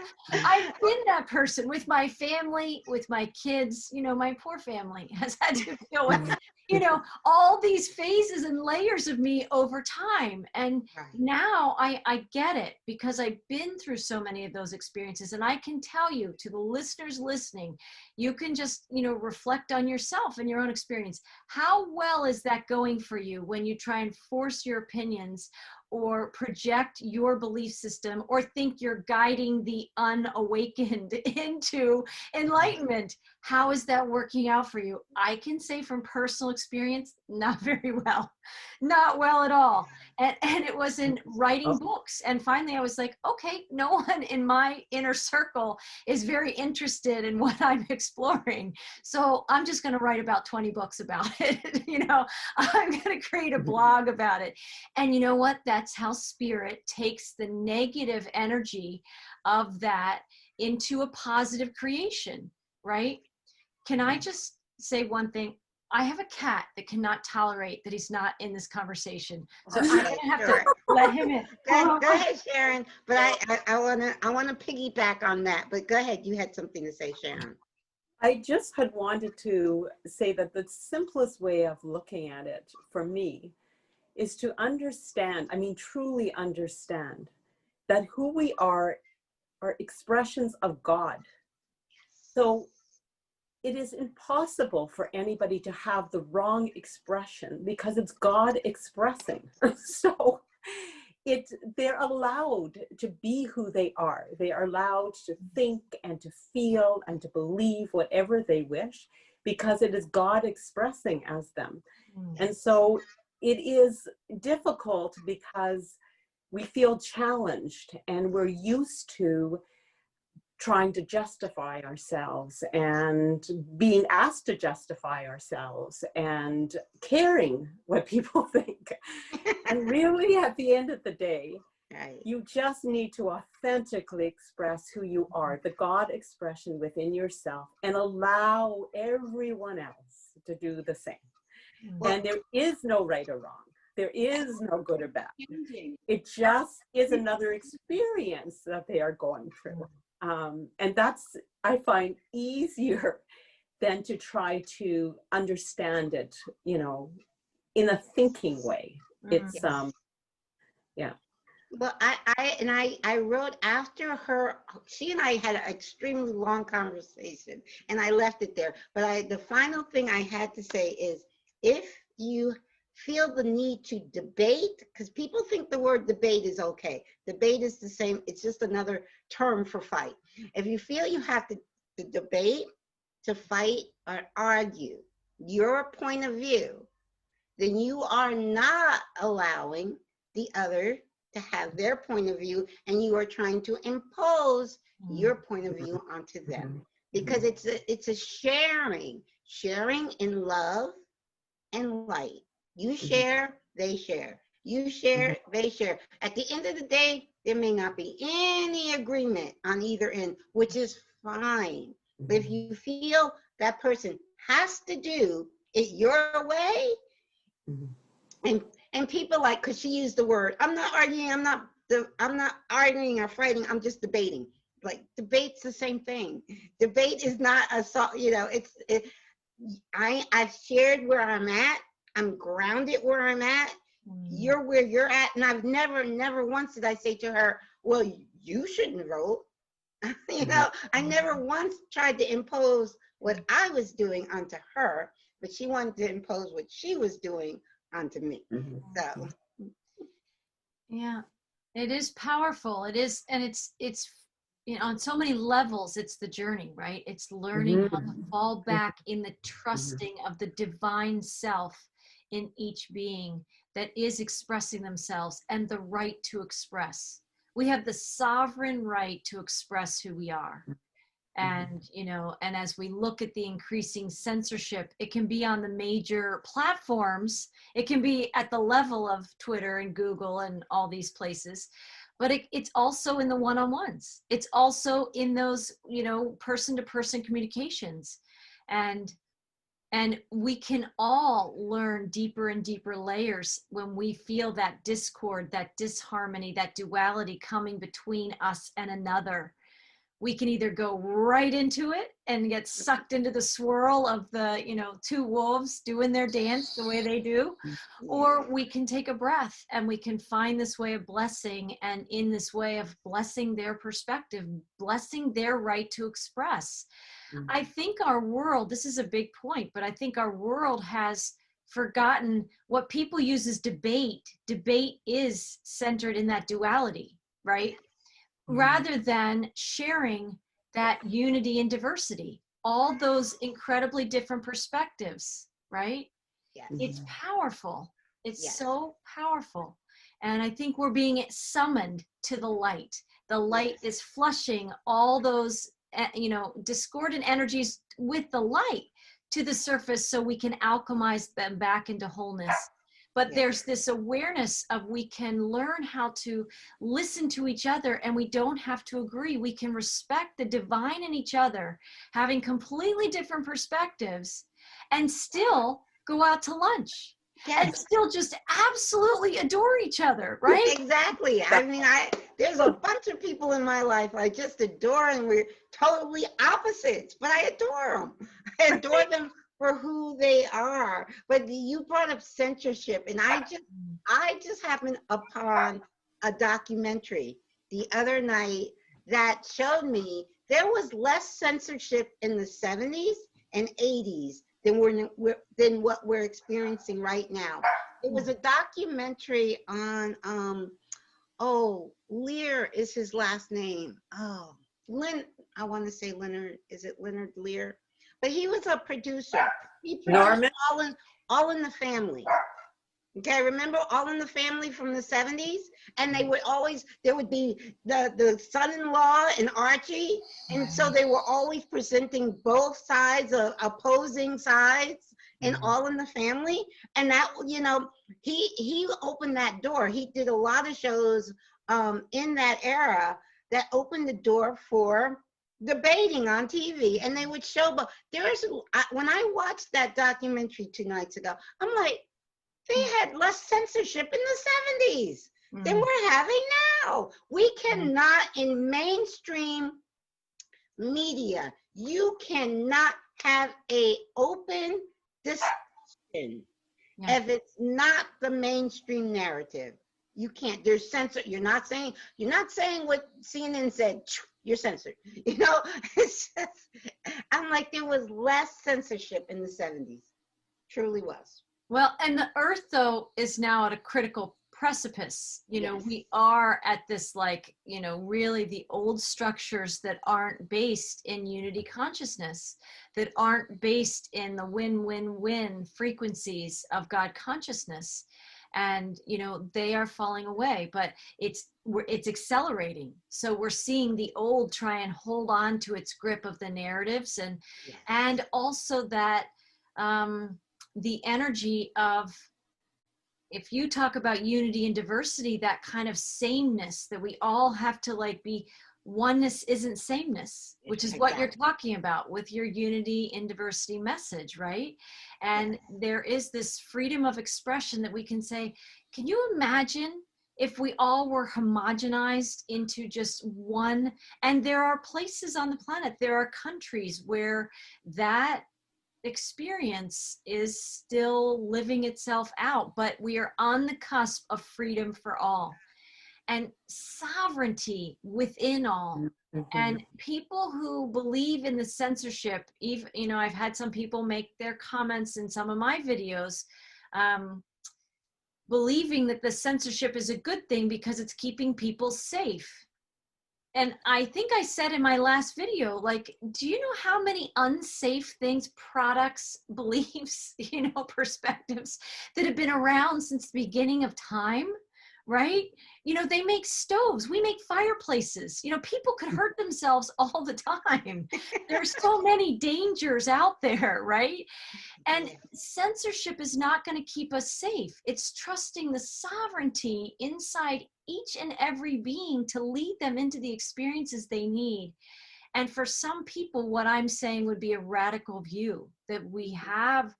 that person with my family, with my kids. You know, my poor family has had to deal with, you know, all these phases and layers of me over time. And now I get it, because I've been through so many of those experiences. And I can tell you, to the listeners listening, you can just, you know, reflect on yourself and your own experience. How well is that going for you when you try and force your opinions or project your belief system or think you're guiding the unawakened into enlightenment? How is that working out for you? I can say from personal experience, not very well, not well at all. And it was in writing books. And finally I was like, okay, no one in my inner circle is very interested in what I'm exploring. So I'm just going to write about 20 books about it. You know, I'm going to create a blog about it. And you know what? That's how spirit takes the negative energy of that into a positive creation, right? Can I just say one thing? I have a cat that cannot tolerate that he's not in this conversation. So I'm going to have to let him in.
Go ahead, Sharon. But I wanna piggyback on that. But go ahead. You had something to say, Sharon.
I just had wanted to say that the simplest way of looking at it for me is to understand, I mean, truly understand that who we are expressions of God. So it is impossible for anybody to have the wrong expression, because it's God expressing. So they're allowed to be who they are. They are allowed to think and to feel and to believe whatever they wish, because it is God expressing as them. And so it is difficult because we feel challenged, and we're used to trying to justify ourselves and being asked to justify ourselves and caring what people think. And really, at the end of the day, you just need to authentically express who you are, the God expression within yourself, and allow everyone else to do the same. And there is no right or wrong. There is no good or bad. It just is another experience that they are going through. And that's, I find, easier than to try to understand it, you know, in a thinking way. It's, yeah.
Well, I wrote after her, she and I had an extremely long conversation and I left it there. But the final thing I had to say is, if you feel the need to debate, because people think the word debate is okay. Debate is the same, it's just another term for fight. If you feel you have to debate, to fight or argue your point of view, then you are not allowing the other to have their point of view, and you are trying to impose your point of view onto them. Because it's a sharing in love and light. You share, they share. You share, they share. At the end of the day, there may not be any agreement on either end, which is fine. But if you feel that person has to do it your way, and people like, because she used the word, I'm not arguing, I'm not arguing or fighting, I'm just debating. Like, debate's the same thing. Debate is not assault, you know, I've shared where I'm at, I'm grounded where I'm at, you're where you're at, and I've never once did I say to her, well, you shouldn't vote. You know, I never once tried to impose what I was doing onto her, but she wanted to impose what she was doing onto me. So
yeah, it is powerful. It is, and it's you know, on so many levels, it's the journey, right? It's learning how to fall back in the trusting of the divine self in each being that is expressing themselves, and the right to express. We have the sovereign right to express who we are. And, you know, and as we look at the increasing censorship, it can be on the major platforms, it can be at the level of Twitter and Google and all these places, but it's also in the one-on-ones. It's also in those, you know, person-to-person communications. And we can all learn deeper and deeper layers when we feel that discord, that disharmony, that duality coming between us and another. We can either go right into it and get sucked into the swirl of the, you know, two wolves doing their dance the way they do, or we can take a breath and we can find this way of blessing, and in this way of blessing their perspective, blessing their right to express. I think our world, this is a big point, but I think our world has forgotten what people use as debate. Debate is centered in that duality, right? Rather than sharing that unity and diversity, all those incredibly different perspectives, right?
yes.
It's powerful. It's so powerful. And I think we're being summoned to the light. The light is flushing all those, you know, discordant energies with the light to the surface so we can alchemize them back into wholeness. But there's this awareness of, we can learn how to listen to each other, and we don't have to agree. We can respect the divine in each other, having completely different perspectives, and still go out to lunch. And still just absolutely adore each other, right?
Exactly. I mean, there's a bunch of people in my life I just adore, and we're totally opposites, but I adore them. I adore them for who they are. But you brought up censorship, and I just happened upon a documentary the other night that showed me there was less censorship in the 70s and 80s than what we're experiencing right now. It was a documentary on Lear is his last name. I want to say Leonard. Is it Leonard Lear? But he was a producer. He produced All in the Family. Okay, remember All in the Family from the 70s? And they would always, there would be the son-in-law and Archie. And so they were always presenting both sides, opposing sides in All in the Family. And that, you know, he opened that door. He did a lot of shows in that era that opened the door for debating on TV, and they would show, but when I watched that documentary 2 nights ago, I'm like, they had less censorship in the 70s than we're having now. We cannot, in mainstream media, you cannot have a open discussion if it's not the mainstream narrative. You can't. There's censor. You're not saying what CNN said. You're censored. You know, it's just, I'm like, there was less censorship in the 70s. Truly was.
Well, and the earth, though, is now at a critical precipice. You know, we are at this, like, you know, really the old structures that aren't based in unity consciousness, that aren't based in the win-win-win frequencies of God consciousness. And, you know, they are falling away, but it's accelerating. So we're seeing the old try and hold on to its grip of the narratives, and also that, the energy of, if you talk about unity and diversity, that kind of sameness that we all have to like be, oneness isn't sameness, which is what you're talking about with your unity and diversity message, right? And there is this freedom of expression that we can say, can you imagine if we all were homogenized into just one? And there are places on the planet, there are countries where that experience is still living itself out, but we are on the cusp of freedom for all and sovereignty within all. And people who believe in the censorship, even, you know, I've had some people make their comments in some of my videos, believing that the censorship is a good thing because it's keeping people safe. And I think I said in my last video, like, do you know how many unsafe things, products, beliefs, you know, perspectives that have been around since the beginning of time, right? You know, they make stoves, we make fireplaces, you know, people could hurt themselves all the time. There's so many dangers out there, right? And censorship is not going to keep us safe. It's trusting the sovereignty inside each and every being to lead them into the experiences they need. And for some people, what I'm saying would be a radical view, that we have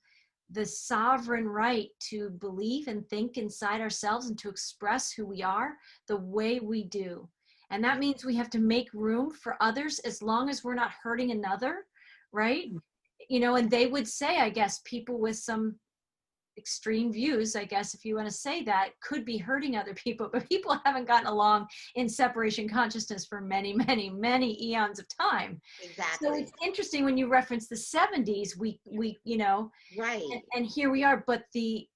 the sovereign right to believe and think inside ourselves and to express who we are the way we do. And that means we have to make room for others as long as we're not hurting another, right? You know, and they would say, I guess, people with some extreme views, I guess, if you want to say that, could be hurting other people, but people haven't gotten along in separation consciousness for many, many, many eons of time.
Exactly.
So it's interesting when you reference the 70s, we you know,
right.
And here we are, but the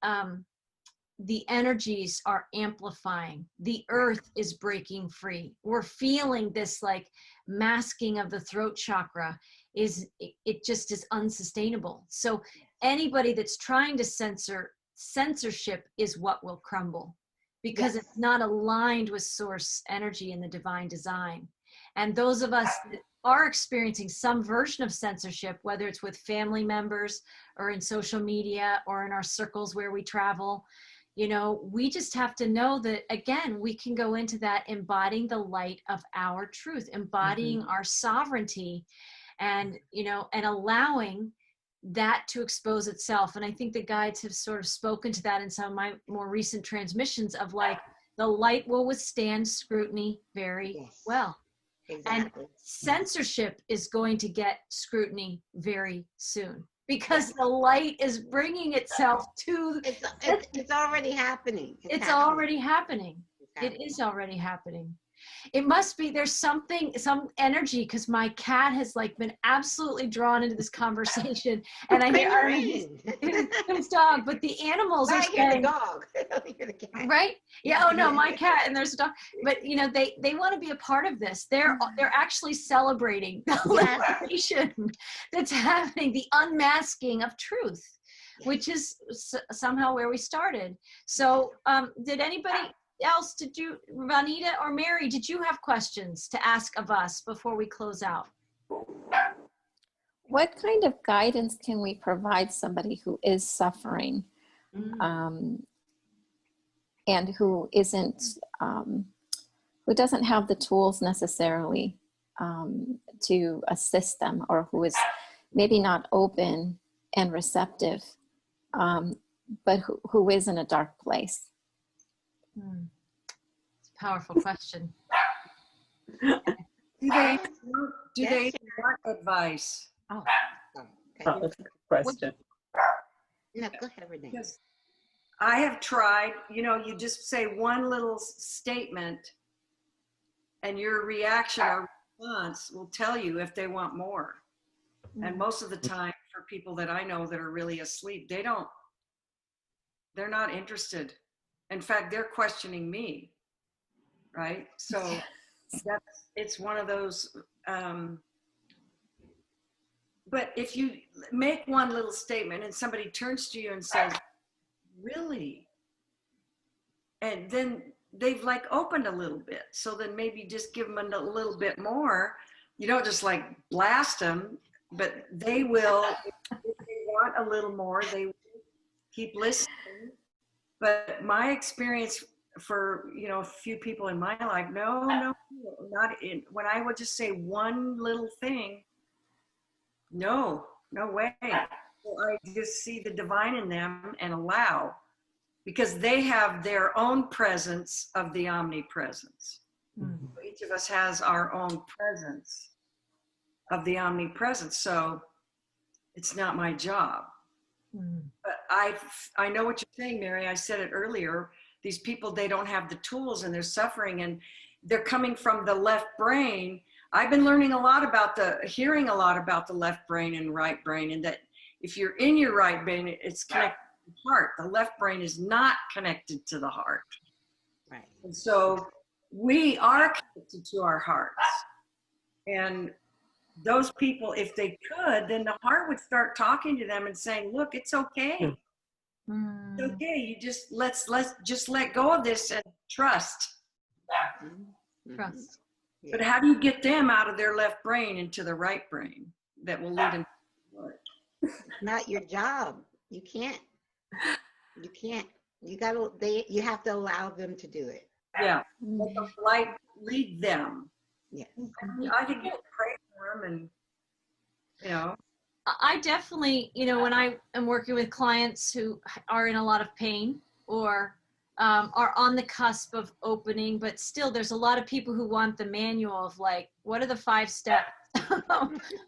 energies are amplifying. The earth is breaking free. We're feeling this like masking of the throat chakra it just is unsustainable. So anybody that's trying to censorship is what will crumble, because it's not aligned with source energy and the divine design. And those of us that are experiencing some version of censorship, whether it's with family members or in social media or in our circles where we travel, you know, we just have to know that, again, we can go into that embodying the light of our truth, embodying our sovereignty, and, you know, and allowing that to expose itself. And I think the guides have sort of spoken to that in some of my more recent transmissions of like, the light will withstand scrutiny very well.
Exactly.
And censorship is going to get scrutiny very soon, because the light is bringing itself to.
It's already happening.
It's already happening. It is already happening. It must be, there's some energy, because my cat has like been absolutely drawn into this conversation, and I hear his dog, but the animals are saying,
the dog. You're the cat.
Right? Yeah. Oh no, my cat, and there's a dog. But you know, they want to be a part of this. They're actually celebrating the liberation that's happening, the unmasking of truth, which is somehow where we started. So, did anybody else, Vanita or Mary, did you have questions to ask of us before we close out?
What kind of guidance can we provide somebody who is suffering, and who isn't, who doesn't have the tools necessarily to assist them, or who is maybe not open and receptive, but who is in a dark place?
It's a powerful question.
Do they want advice?
Oh,
Okay.
That's a good question.
No, go ahead, Renee.
Because I have tried, you just say one little statement and your reaction or response will tell you if they want more. And most of the time, for people that I know that are really asleep, they're not interested. In fact, they're questioning me, right? So it's one of those, but if you make one little statement and somebody turns to you and says, really? And then they've like opened a little bit. So then maybe just give them a little bit more. You don't just like blast them, but they will, if they want a little more, they will keep listening. But my experience for, a few people in my life, no, not in, when I would just say one little thing, no way. So I just see the divine in them and allow, because they have their own presence of the omnipresence. Each of us has our own presence of the omnipresence. So it's not my job. But I know what you're saying, Mary. I said it earlier. These people, they don't have the tools and they're suffering, and they're coming from the left brain. I've been learning hearing a lot about the left brain and right brain, and that if you're in your right brain, it's connected to the heart. The left brain is not connected to the heart.
Right.
And so we are connected to our hearts. And those people, if they could, then the heart would start talking to them and saying, look, it's okay. It's okay. You just let's just let go of this and trust.
Trust.
But how do you get them out of their left brain into the right brain that will lead them to the Lord?
Not your job. You can't. You have to allow them to do it.
Yeah. Let the light lead them.
Yes.
I think you pray for them, and
I definitely, when I am working with clients who are in a lot of pain or are on the cusp of opening, but still there's a lot of people who want the manual of like, what are the 5 steps?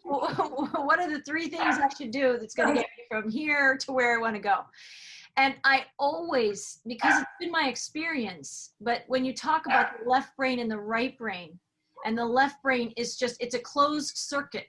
What are the 3 things I should do that's going to get me from here to where I want to go? And I always, because it's been my experience, but when you talk about the left brain and the right brain, and the left brain is it's a closed circuit.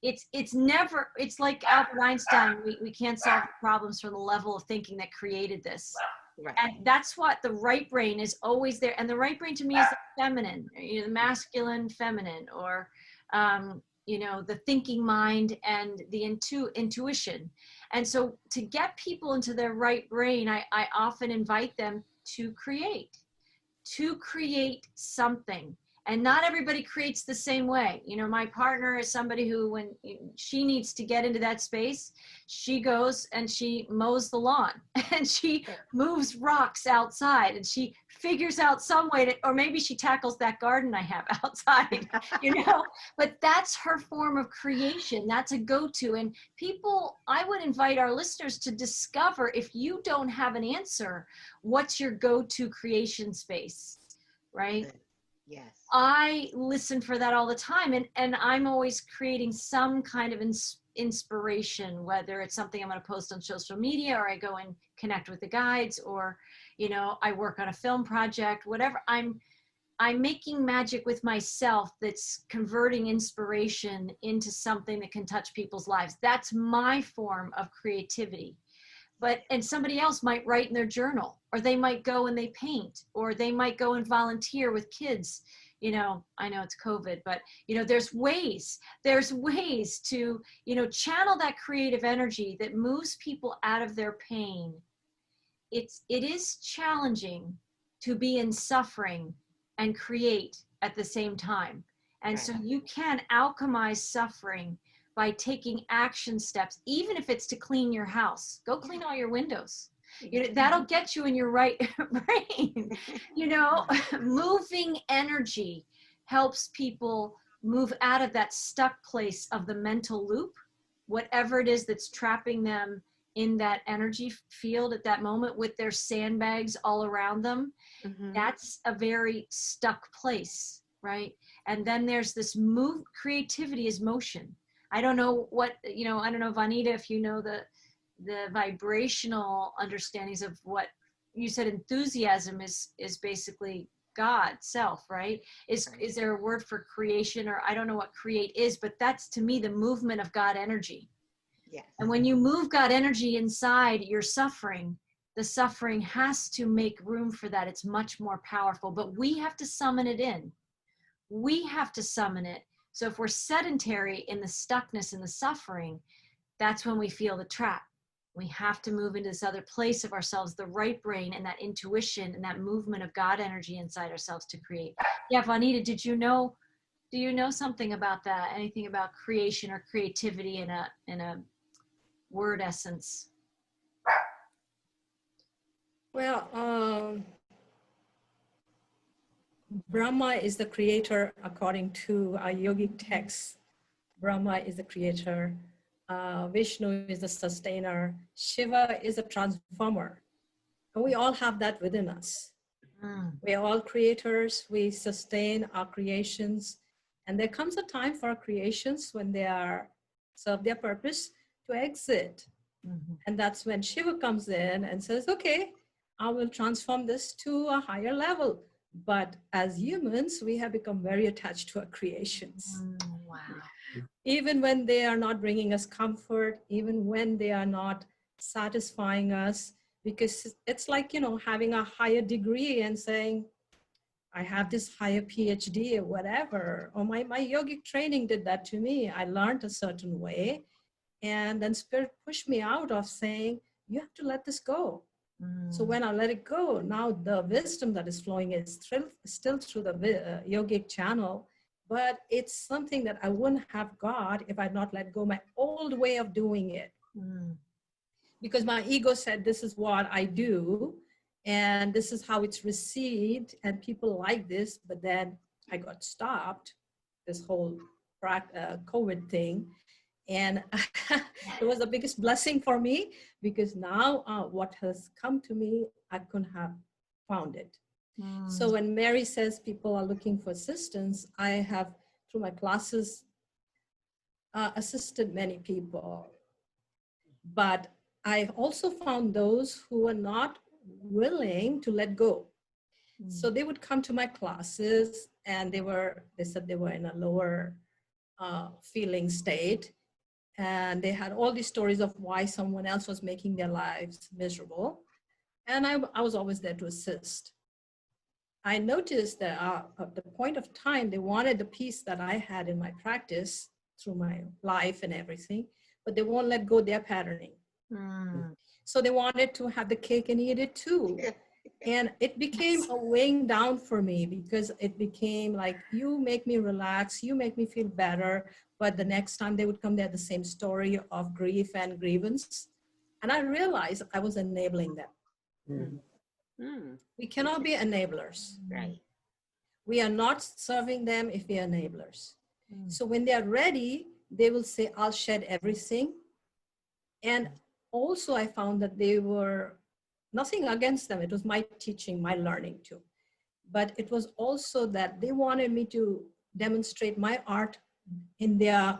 It's never, it's like Albert Einstein, we can't solve problems from the level of thinking that created this.
Right.
And that's what the right brain is always there. And the right brain to me is the feminine, the masculine, feminine, or, the thinking mind and the intuition. And so to get people into their right brain, I often invite them to create something. And not everybody creates the same way. My partner is somebody who, when she needs to get into that space, she goes and she mows the lawn and she moves rocks outside and she figures out some way to, or maybe she tackles that garden I have outside, but that's her form of creation. That's a go-to. And people, I would invite our listeners to discover, if you don't have an answer, what's your go-to creation space, right?
Yes.
I listen for that all the time. And I'm always creating some kind of inspiration, whether it's something I'm going to post on social media, or I go and connect with the guides, or, I work on a film project, whatever. I'm making magic with myself that's converting inspiration into something that can touch people's lives. That's my form of creativity. And somebody else might write in their journal, or they might go and they paint, or they might go and volunteer with kids. I know it's COVID, but there's ways to, channel that creative energy that moves people out of their pain. It is challenging to be in suffering and create at the same time. And so you can alchemize suffering by taking action steps, even if it's to clean your house. Go clean all your windows. That'll get you in your right brain. Moving energy helps people move out of that stuck place of the mental loop, whatever it is that's trapping them in that energy field at that moment with their sandbags all around them. That's a very stuck place, right? And then there's this creativity is motion. I don't know what, I don't know, Vanita, if you know the vibrational understandings of what you said. Enthusiasm is basically God self, right? Is there a word for creation, or I don't know what create is, but that's to me the movement of God energy.
Yes.
And when you move God energy inside your suffering, the suffering has to make room for that. It's much more powerful, but we have to summon it in. We have to summon it. So if we're sedentary in the stuckness and the suffering, that's when we feel the trap. We have to move into this other place of ourselves, the right brain and that intuition and that movement of God energy inside ourselves to create. Yeah, Vanita, do you know something about that? Anything about creation or creativity in a word essence?
Well, Brahma is the creator according to our yogic texts. Brahma is the creator. Vishnu is the sustainer. Shiva is a transformer. And we all have that within us. We are all creators. We sustain our creations. And there comes a time for our creations when they serve their purpose to exit. And that's when Shiva comes in and says, okay, I will transform this to a higher level. But as humans, we have become very attached to our creations.
Wow.
Even when they are not bringing us comfort, even when they are not satisfying us, because it's like, having a higher degree and saying, I have this higher PhD or whatever, or my yogic training did that to me. I learned a certain way, and then Spirit pushed me out of saying, you have to let this go. So when I let it go, now the wisdom that is flowing is still through the yogic channel, but it's something that I wouldn't have got if I'd not let go my old way of doing it. Because my ego said, this is what I do, and this is how it's received, and people like this, but then I got stopped, this whole COVID thing. And it was the biggest blessing for me, because now what has come to me, I couldn't have found it. So when Mary says people are looking for assistance, I have, through my classes, assisted many people. But I've also found those who are not willing to let go. So they would come to my classes, and they said they were in a lower feeling state. And they had all these stories of why someone else was making their lives miserable. And I was always there to assist. I noticed that at the point of time, they wanted the peace that I had in my practice through my life and everything, but they won't let go their patterning. So they wanted to have the cake and eat it too. And it became a weighing down for me, because it became like, you make me relax, you make me feel better. But the next time they would come, they had the same story of grief and grievance. And I realized I was enabling them. We cannot be enablers.
Right.
We are not serving them if we are enablers. So when they are ready, they will say, I'll shed everything. And also I found that they were, nothing against them. It was my teaching, my learning too. But it was also that they wanted me to demonstrate my art in their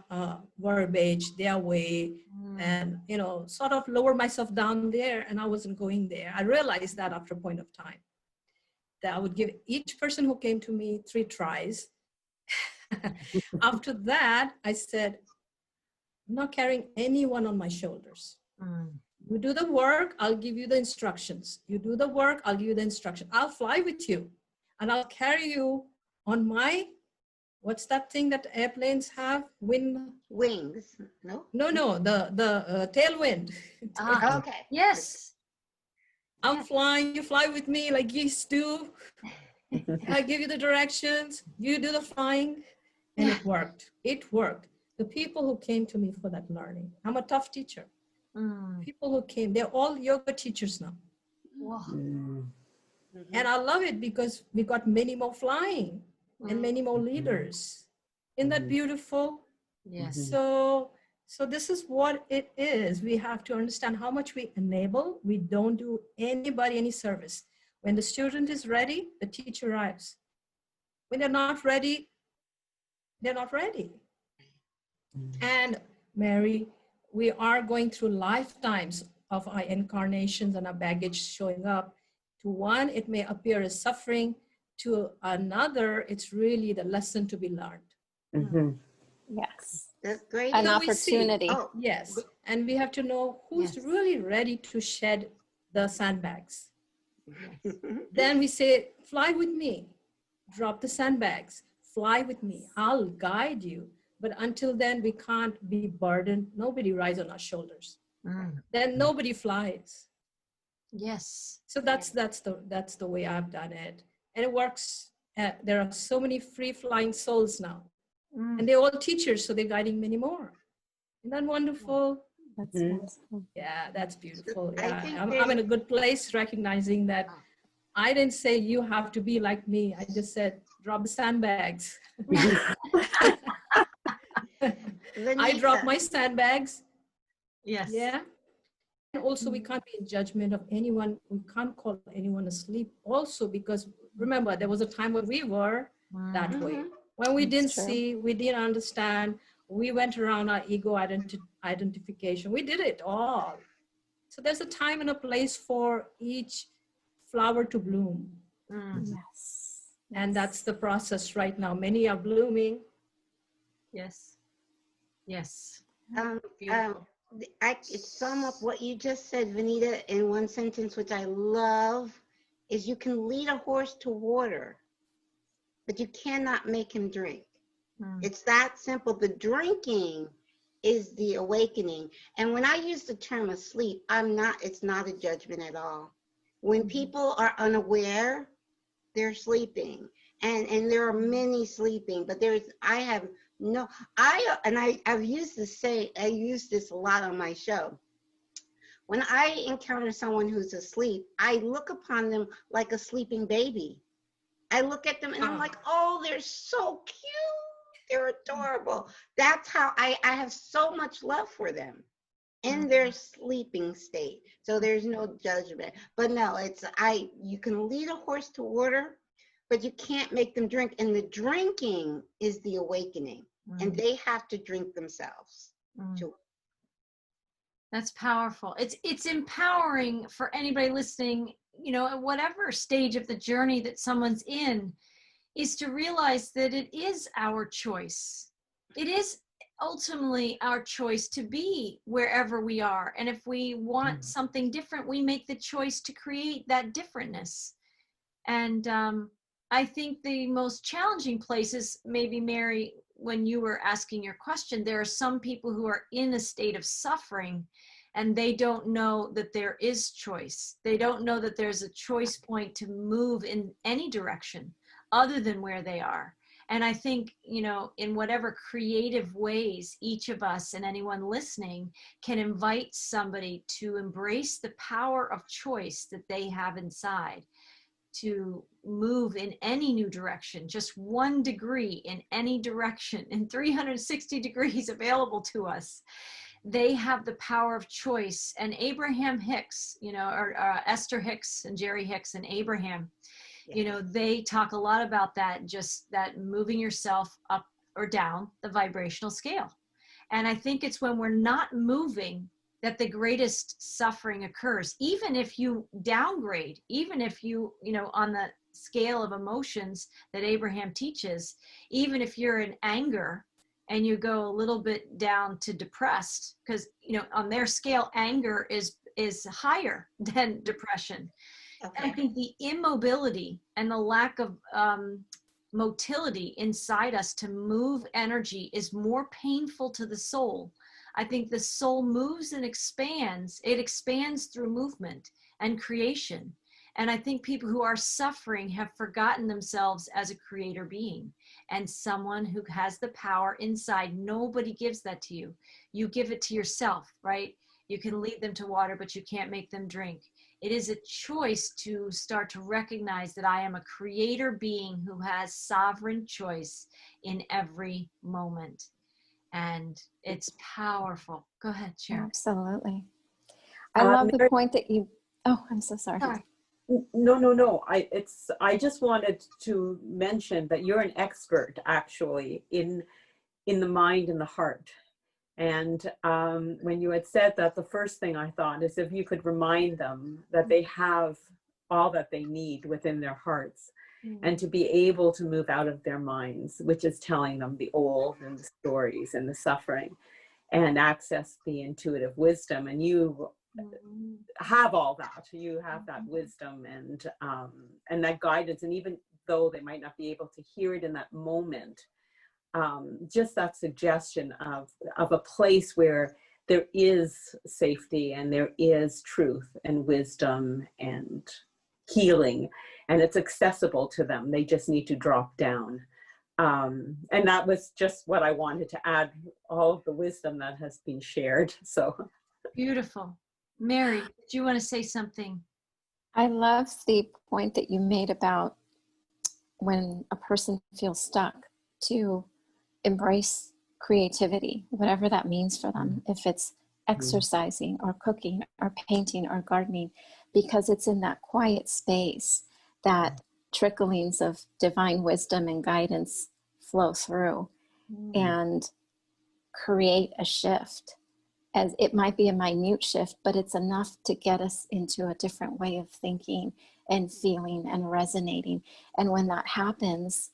verbiage, their way, and, sort of lower myself down there. And I wasn't going there. I realized that after a point of time, that I would give each person who came to me 3 tries. After that, I said, I'm not carrying anyone on my shoulders. You do the work, I'll give you the instructions. You do the work, I'll give you the instruction. I'll fly with you, and I'll carry you on my, what's that thing that airplanes have?
Wings, no?
No, the tailwind.
Okay.
Yes.
I'm flying, you fly with me like geese do. I give you the directions, you do the flying, and it worked. It worked. The people who came to me for that learning, I'm a tough teacher. People who came, they're all yoga teachers now.
Wow.
And I love it, because we got many more flying and many more leaders. Isn't that beautiful?
Yes.
So this is what it is. We have to understand how much we enable. We don't do anybody any service. When the student is ready, the teacher arrives. When they're not ready, they're not ready. And Mary, we are going through lifetimes of our incarnations and our baggage showing up. To one, it may appear as suffering. To another, it's really the lesson to be learned.
Yes.
That's great.
An
So we see-
opportunity.
Oh,
Yes, and we have to know who's
Yes.
really ready to shed the sandbags.
Yes.
Then we say, fly with me, drop the sandbags, fly with me, I'll guide you. But until then, we can't be burdened. Nobody rides on our shoulders. Then nobody flies.
Yes.
So that's the way I've done it, and it works. There are so many free flying souls now, and they're all teachers, so they're guiding many more. Isn't that wonderful?
That's wonderful.
Yeah, that's beautiful.
I
Yeah,
think
I'm in a good place recognizing that I didn't say you have to be like me. I just said, drop the sandbags. I drop my sandbags.
Yes.
Yeah. And also we can't be in judgment of anyone. We can't call anyone asleep also, because remember, there was a time when we were that way. When we didn't see, we didn't understand, we went around our ego identification. We did it all. So there's a time and a place for each flower to bloom.
Yes.
And that's the process right now. Many are blooming.
Yes. Yes.
Beautiful. I could sum up what you just said, Vanita, in one sentence, which I love, is you can lead a horse to water, but you cannot make him drink. It's that simple. The drinking is the awakening. And when I use the term asleep, it's not a judgment at all. When people are unaware, they're sleeping. And there are many sleeping, but I've used I use this a lot on my show. When I encounter someone who's asleep, I look upon them like a sleeping baby. I look at them and I'm like, oh, they're so cute. They're adorable. That's how I have so much love for them in their sleeping state. So there's no judgment. But no, you can lead a horse to water, but you can't make them drink. And the drinking is the awakening. And they have to drink themselves.
That's powerful. It's empowering for anybody listening, at whatever stage of the journey that someone's in, is to realize that it is our choice. It is ultimately our choice to be wherever we are. And if we want something different, we make the choice to create that differentness. And I think the most challenging places, maybe Mary, when you were asking your question, there are some people who are in a state of suffering and they don't know that there is choice. They don't know that there's a choice point to move in any direction other than where they are. And I think, in whatever creative ways each of us and anyone listening can invite somebody to embrace the power of choice that they have inside, to move in any new direction, just 1 degree in any direction, in 360 degrees available to us. They have the power of choice. And Abraham Hicks, or Esther Hicks and Jerry Hicks and Abraham, they talk a lot about that, just that moving yourself up or down the vibrational scale. And I think it's when we're not moving that the greatest suffering occurs. Even if you downgrade, even if you, on the scale of emotions that Abraham teaches, even if you're in anger and you go a little bit down to depressed, because, on their scale, anger is higher than depression. Okay. I think the immobility and the lack of motility inside us to move energy is more painful to the soul. I think the soul moves and expands. It expands through movement and creation. And I think people who are suffering have forgotten themselves as a creator being and someone who has the power inside. Nobody gives that to you. You give it to yourself, right? You can lead them to water, but you can't make them drink. It is a choice to start to recognize that I am a creator being who has sovereign choice in every moment. And it's powerful. Go ahead, Sharon.
Absolutely. I love the point that you, oh, I'm so sorry.
No. I just wanted to mention that you're an expert actually in the mind and the heart. And when you had said that, the first thing I thought is if you could remind them that they have all that they need within their hearts, and to be able to move out of their minds, which is telling them the old and the stories and the suffering, and access the intuitive wisdom. And you have all that. You have that wisdom and that guidance. And even though they might not be able to hear it in that moment, just that suggestion of a place where there is safety and there is truth and wisdom and healing, and it's accessible to them. They just need to drop down. And that was just what I wanted to add, all of the wisdom that has been shared. So
beautiful. Mary, do you want to say something?
I love the point that you made about when a person feels stuck, to embrace creativity, whatever that means for them, if it's exercising or cooking or painting or gardening, because it's in that quiet space that tricklings of divine wisdom and guidance flow through and create a shift. As it might be a minute shift, but it's enough to get us into a different way of thinking and feeling and resonating. And when that happens,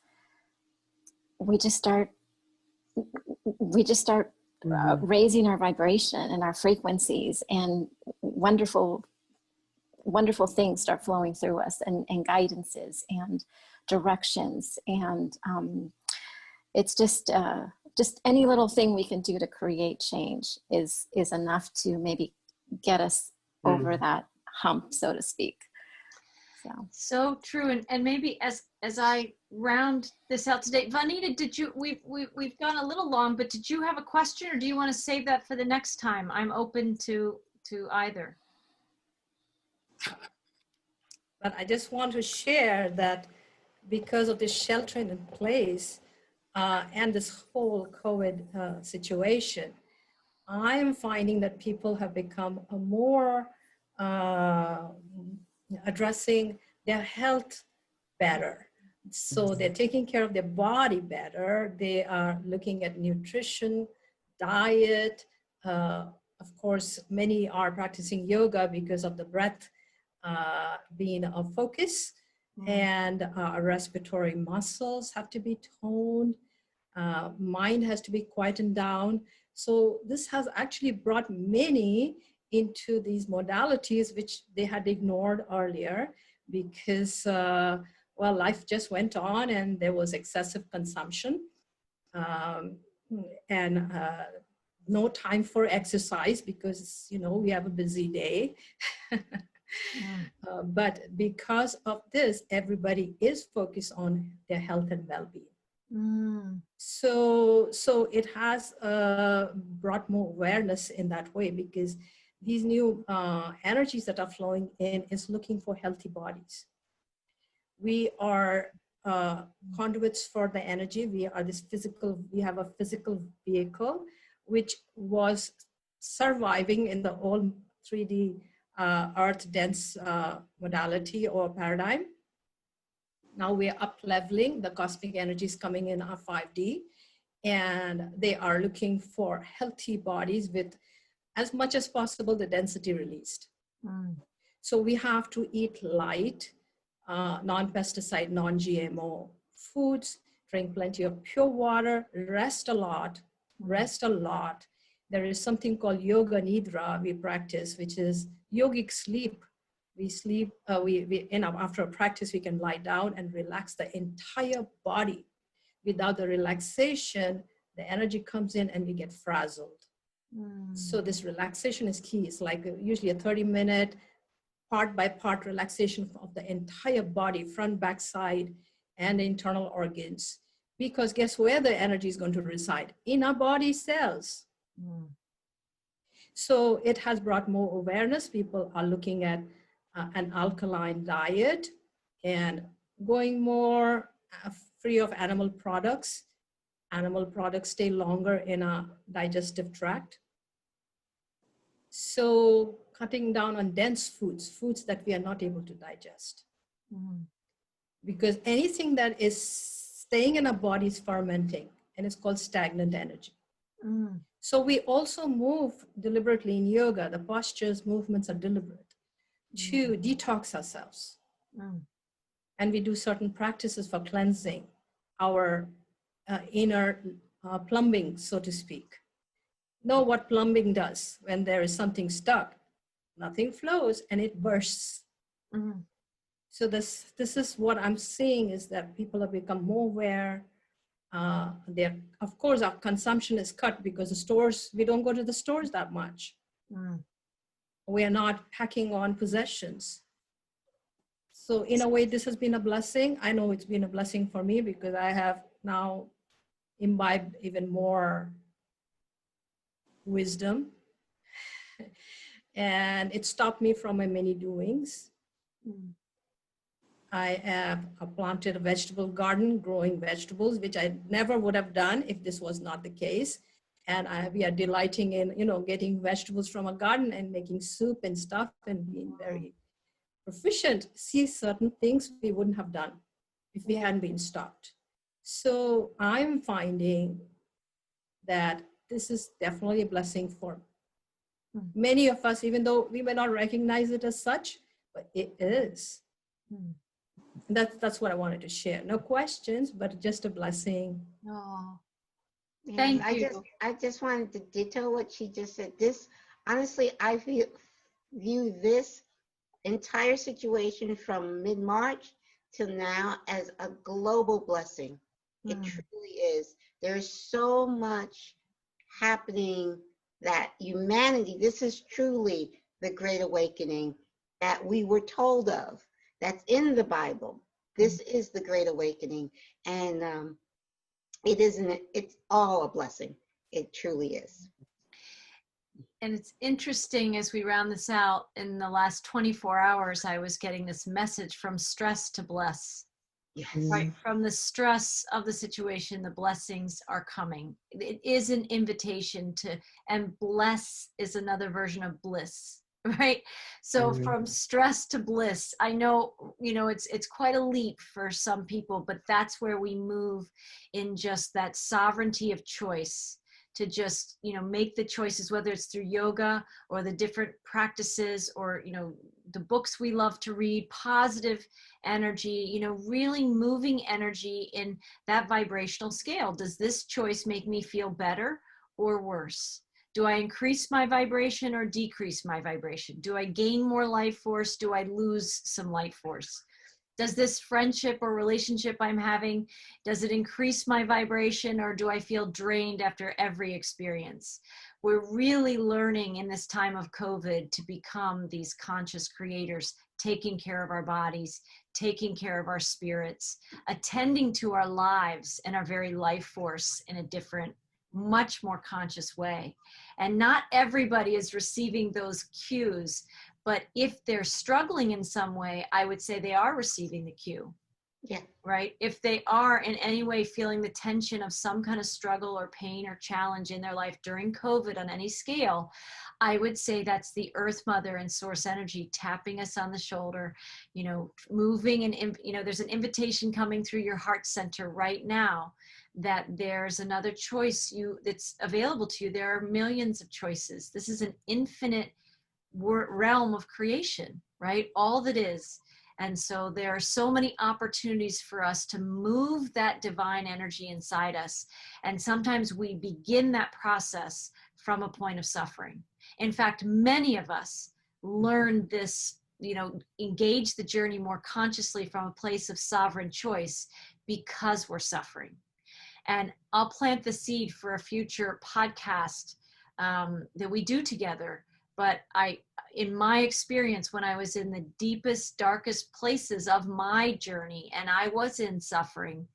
we just start raising our vibration and our frequencies, and wonderful things start flowing through us, and guidances and directions. And it's just any little thing we can do to create change is enough to maybe get us over that hump, so to speak.
So true. And maybe as I round this out today, Vanita, did you, we've gone a little long, but did you have a question, or do you want to save that for the next time? I'm open to either.
But I just want to share that because of the sheltering in place and this whole COVID situation, I'm finding that people have become a more addressing their health better. So they're taking care of their body better. They are looking at nutrition, diet. Of course, many are practicing yoga because of the breath being a focus, and respiratory muscles have to be toned. Mind has to be quietened down. So this has actually brought many into these modalities which they had ignored earlier because, well, life just went on and there was excessive consumption and no time for exercise because, you know, we have a busy day. But because of this, everybody is focused on their health and well-being. So it has brought more awareness in that way, because these new energies that are flowing in is looking for healthy bodies. We are conduits for the energy. We are this physical, we have a physical vehicle which was surviving in the old 3D earth dense modality or paradigm. Now we are up leveling, the cosmic energies coming in are 5D, and they are looking for healthy bodies with as much as possible the density released. So we have to eat light, non-pesticide, non-GMO foods, drink plenty of pure water, rest a lot, rest a lot. There is something called yoga nidra we practice, which is yogic sleep. We sleep, after a practice, we can lie down and relax the entire body. Without the relaxation, the energy comes in and we get frazzled. So this relaxation is key. It's like usually a 30-minute part by part relaxation of the entire body, front, back, side, and internal organs. Because guess where the energy is going to reside? In our body cells. So it has brought more awareness. People are looking at an alkaline diet and going more free of animal products. Animal products stay longer in a digestive tract. So cutting down on dense foods, foods that we are not able to digest. Because anything that is staying in our body is fermenting, and it's called stagnant energy. So we also move deliberately in yoga. The postures, movements are deliberate to detox ourselves. And we do certain practices for cleansing our inner plumbing, so to speak. Know what plumbing does when there is something stuck. Nothing flows and it bursts. So this is what I'm seeing, is that people have become more aware. Of course, our consumption is cut because the stores, we don't go to the stores that much. We are not packing on possessions. So in a way, this has been a blessing. I know it's been a blessing for me because I have now imbibed even more wisdom. And it stopped me from my many doings. I have planted a vegetable garden, growing vegetables, which I never would have done if this was not the case. And we are delighting in, getting vegetables from a garden and making soup and stuff and being very proficient. See certain things we wouldn't have done if we hadn't been stopped. So I'm finding that this is definitely a blessing for many of us, even though we may not recognize it as such, but it is. That's what I wanted to share. No questions, but just a blessing.
Oh,
Yes,
thank
I
you.
just wanted to ditto what she just said. This, honestly, I view this entire situation from mid-March till now as a global blessing. It truly is. There's so much happening that humanity, this is truly the Great Awakening that we were told of. That's in the Bible. This is the Great Awakening. And it's all a blessing. It truly is.
And it's interesting, as we round this out, in the last 24 hours, I was getting this message from stress to bless.
Yes.
Right, from the stress of the situation, the blessings are coming. It is an invitation to, and bless is another version of bliss, right? So from stress to bliss, I know, it's quite a leap for some people, but that's where we move in just that sovereignty of choice, to just, make the choices, whether it's through yoga or the different practices or, the books we love to read, positive energy, really moving energy in that vibrational scale. Does this choice make me feel better or worse? Do I increase my vibration or decrease my vibration? Do I gain more life force? Do I lose some life force? Does this friendship or relationship I'm having, does it increase my vibration, or do I feel drained after every experience? We're really learning in this time of COVID to become these conscious creators, taking care of our bodies, taking care of our spirits, attending to our lives and our very life force in a different, much more conscious way. And not everybody is receiving those cues. But if they're struggling in some way, I would say they are receiving the cue.
Yeah.
Right? If they are in any way feeling the tension of some kind of struggle or pain or challenge in their life during COVID on any scale, I would say that's the Earth Mother and Source Energy tapping us on the shoulder, moving, and, there's an invitation coming through your heart center right now that there's another choice that's available to you. There are millions of choices. This is an infinite realm of creation, right? All that is. And so there are so many opportunities for us to move that divine energy inside us. And sometimes we begin that process from a point of suffering. In fact, many of us learn this, engage the journey more consciously from a place of sovereign choice because we're suffering. And I'll plant the seed for a future podcast that we do together. But in my experience, when I was in the deepest, darkest places of my journey and I was in suffering,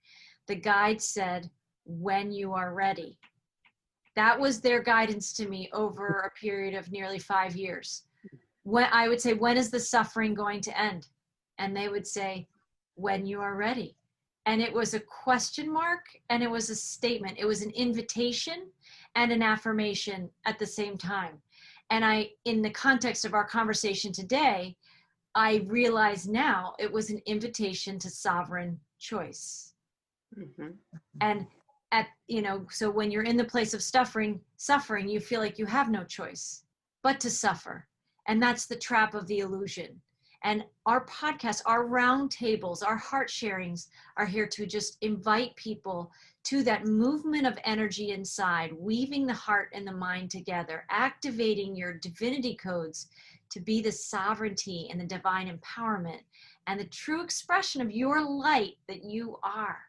the guide said, when you are ready. That was their guidance to me over a period of nearly 5 years. when I would say, when is the suffering going to end? And they would say, when you are ready. And it was a question mark and it was a statement. It was an invitation and an affirmation at the same time. And in the context of our conversation today, I realize now it was an invitation to sovereign choice.
Mm-hmm.
And so when you're in the place of suffering, you feel like you have no choice but to suffer. And that's the trap of the illusion. And our podcasts, our roundtables, our heart sharings are here to just invite people to that movement of energy inside, weaving the heart and the mind together, activating your divinity codes to be the sovereignty and the divine empowerment and the true expression of your light that you are.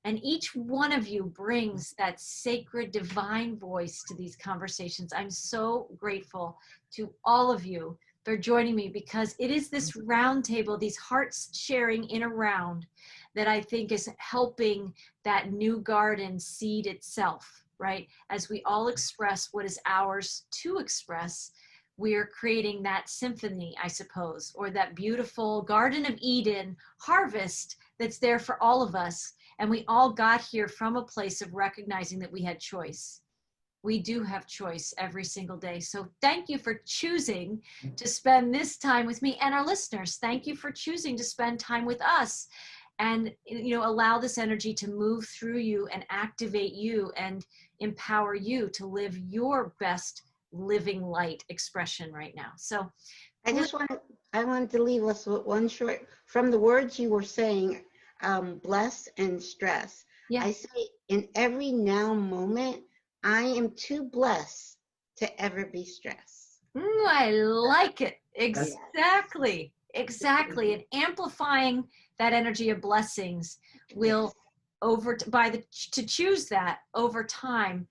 And each one of you brings that sacred divine voice to these conversations. I'm so grateful to all of you for joining me, because it is this round table, these hearts sharing in a round, that I think is helping that new garden seed itself, right? As we all express what is ours to express, we're creating that symphony, I suppose, or that beautiful Garden of Eden harvest that's there for all of us. And we all got here from a place of recognizing that we had choice. We do have choice every single day. So thank you for choosing to spend this time with me, and our listeners. Thank you for choosing to spend time with us, and allow this energy to move through you and activate you and empower you to live your best living light expression right now. So
I wanted to leave us with one short, from the words you were saying, bless and stress.
Yeah.
I say, in every now moment, I am too blessed to ever be stressed.
I like it. Exactly. Exactly. And amplifying that energy of blessings will to choose that over time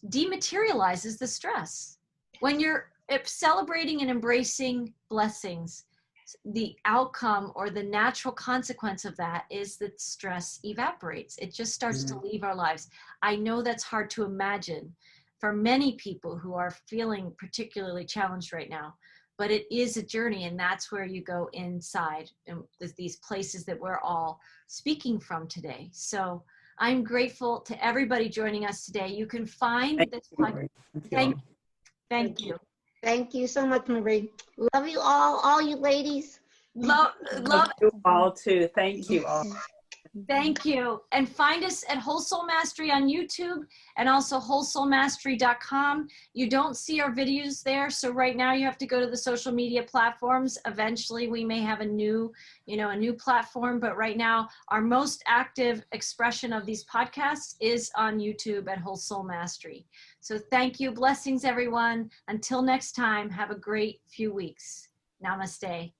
dematerializes the stress. When you're celebrating and embracing blessings, the outcome or the natural consequence of that is that stress evaporates. It just starts to leave our lives. I know that's hard to imagine for many people who are feeling particularly challenged right now, but it is a journey, and that's where you go inside, and these places that we're all speaking from today. So I'm grateful to everybody joining us today. You can find this podcast. Thank you.
Thank you so much, Marie. Love you all you ladies.
Love
you all too. Thank you all.
Thank you. And find us at Whole Soul Mastery on YouTube, and also wholesoulmastery.com. You don't see our videos there, so right now you have to go to the social media platforms. Eventually we may have a new platform, but right now our most active expression of these podcasts is on YouTube at Whole Soul Mastery. So thank you. Blessings, everyone. Until next time, have a great few weeks. Namaste.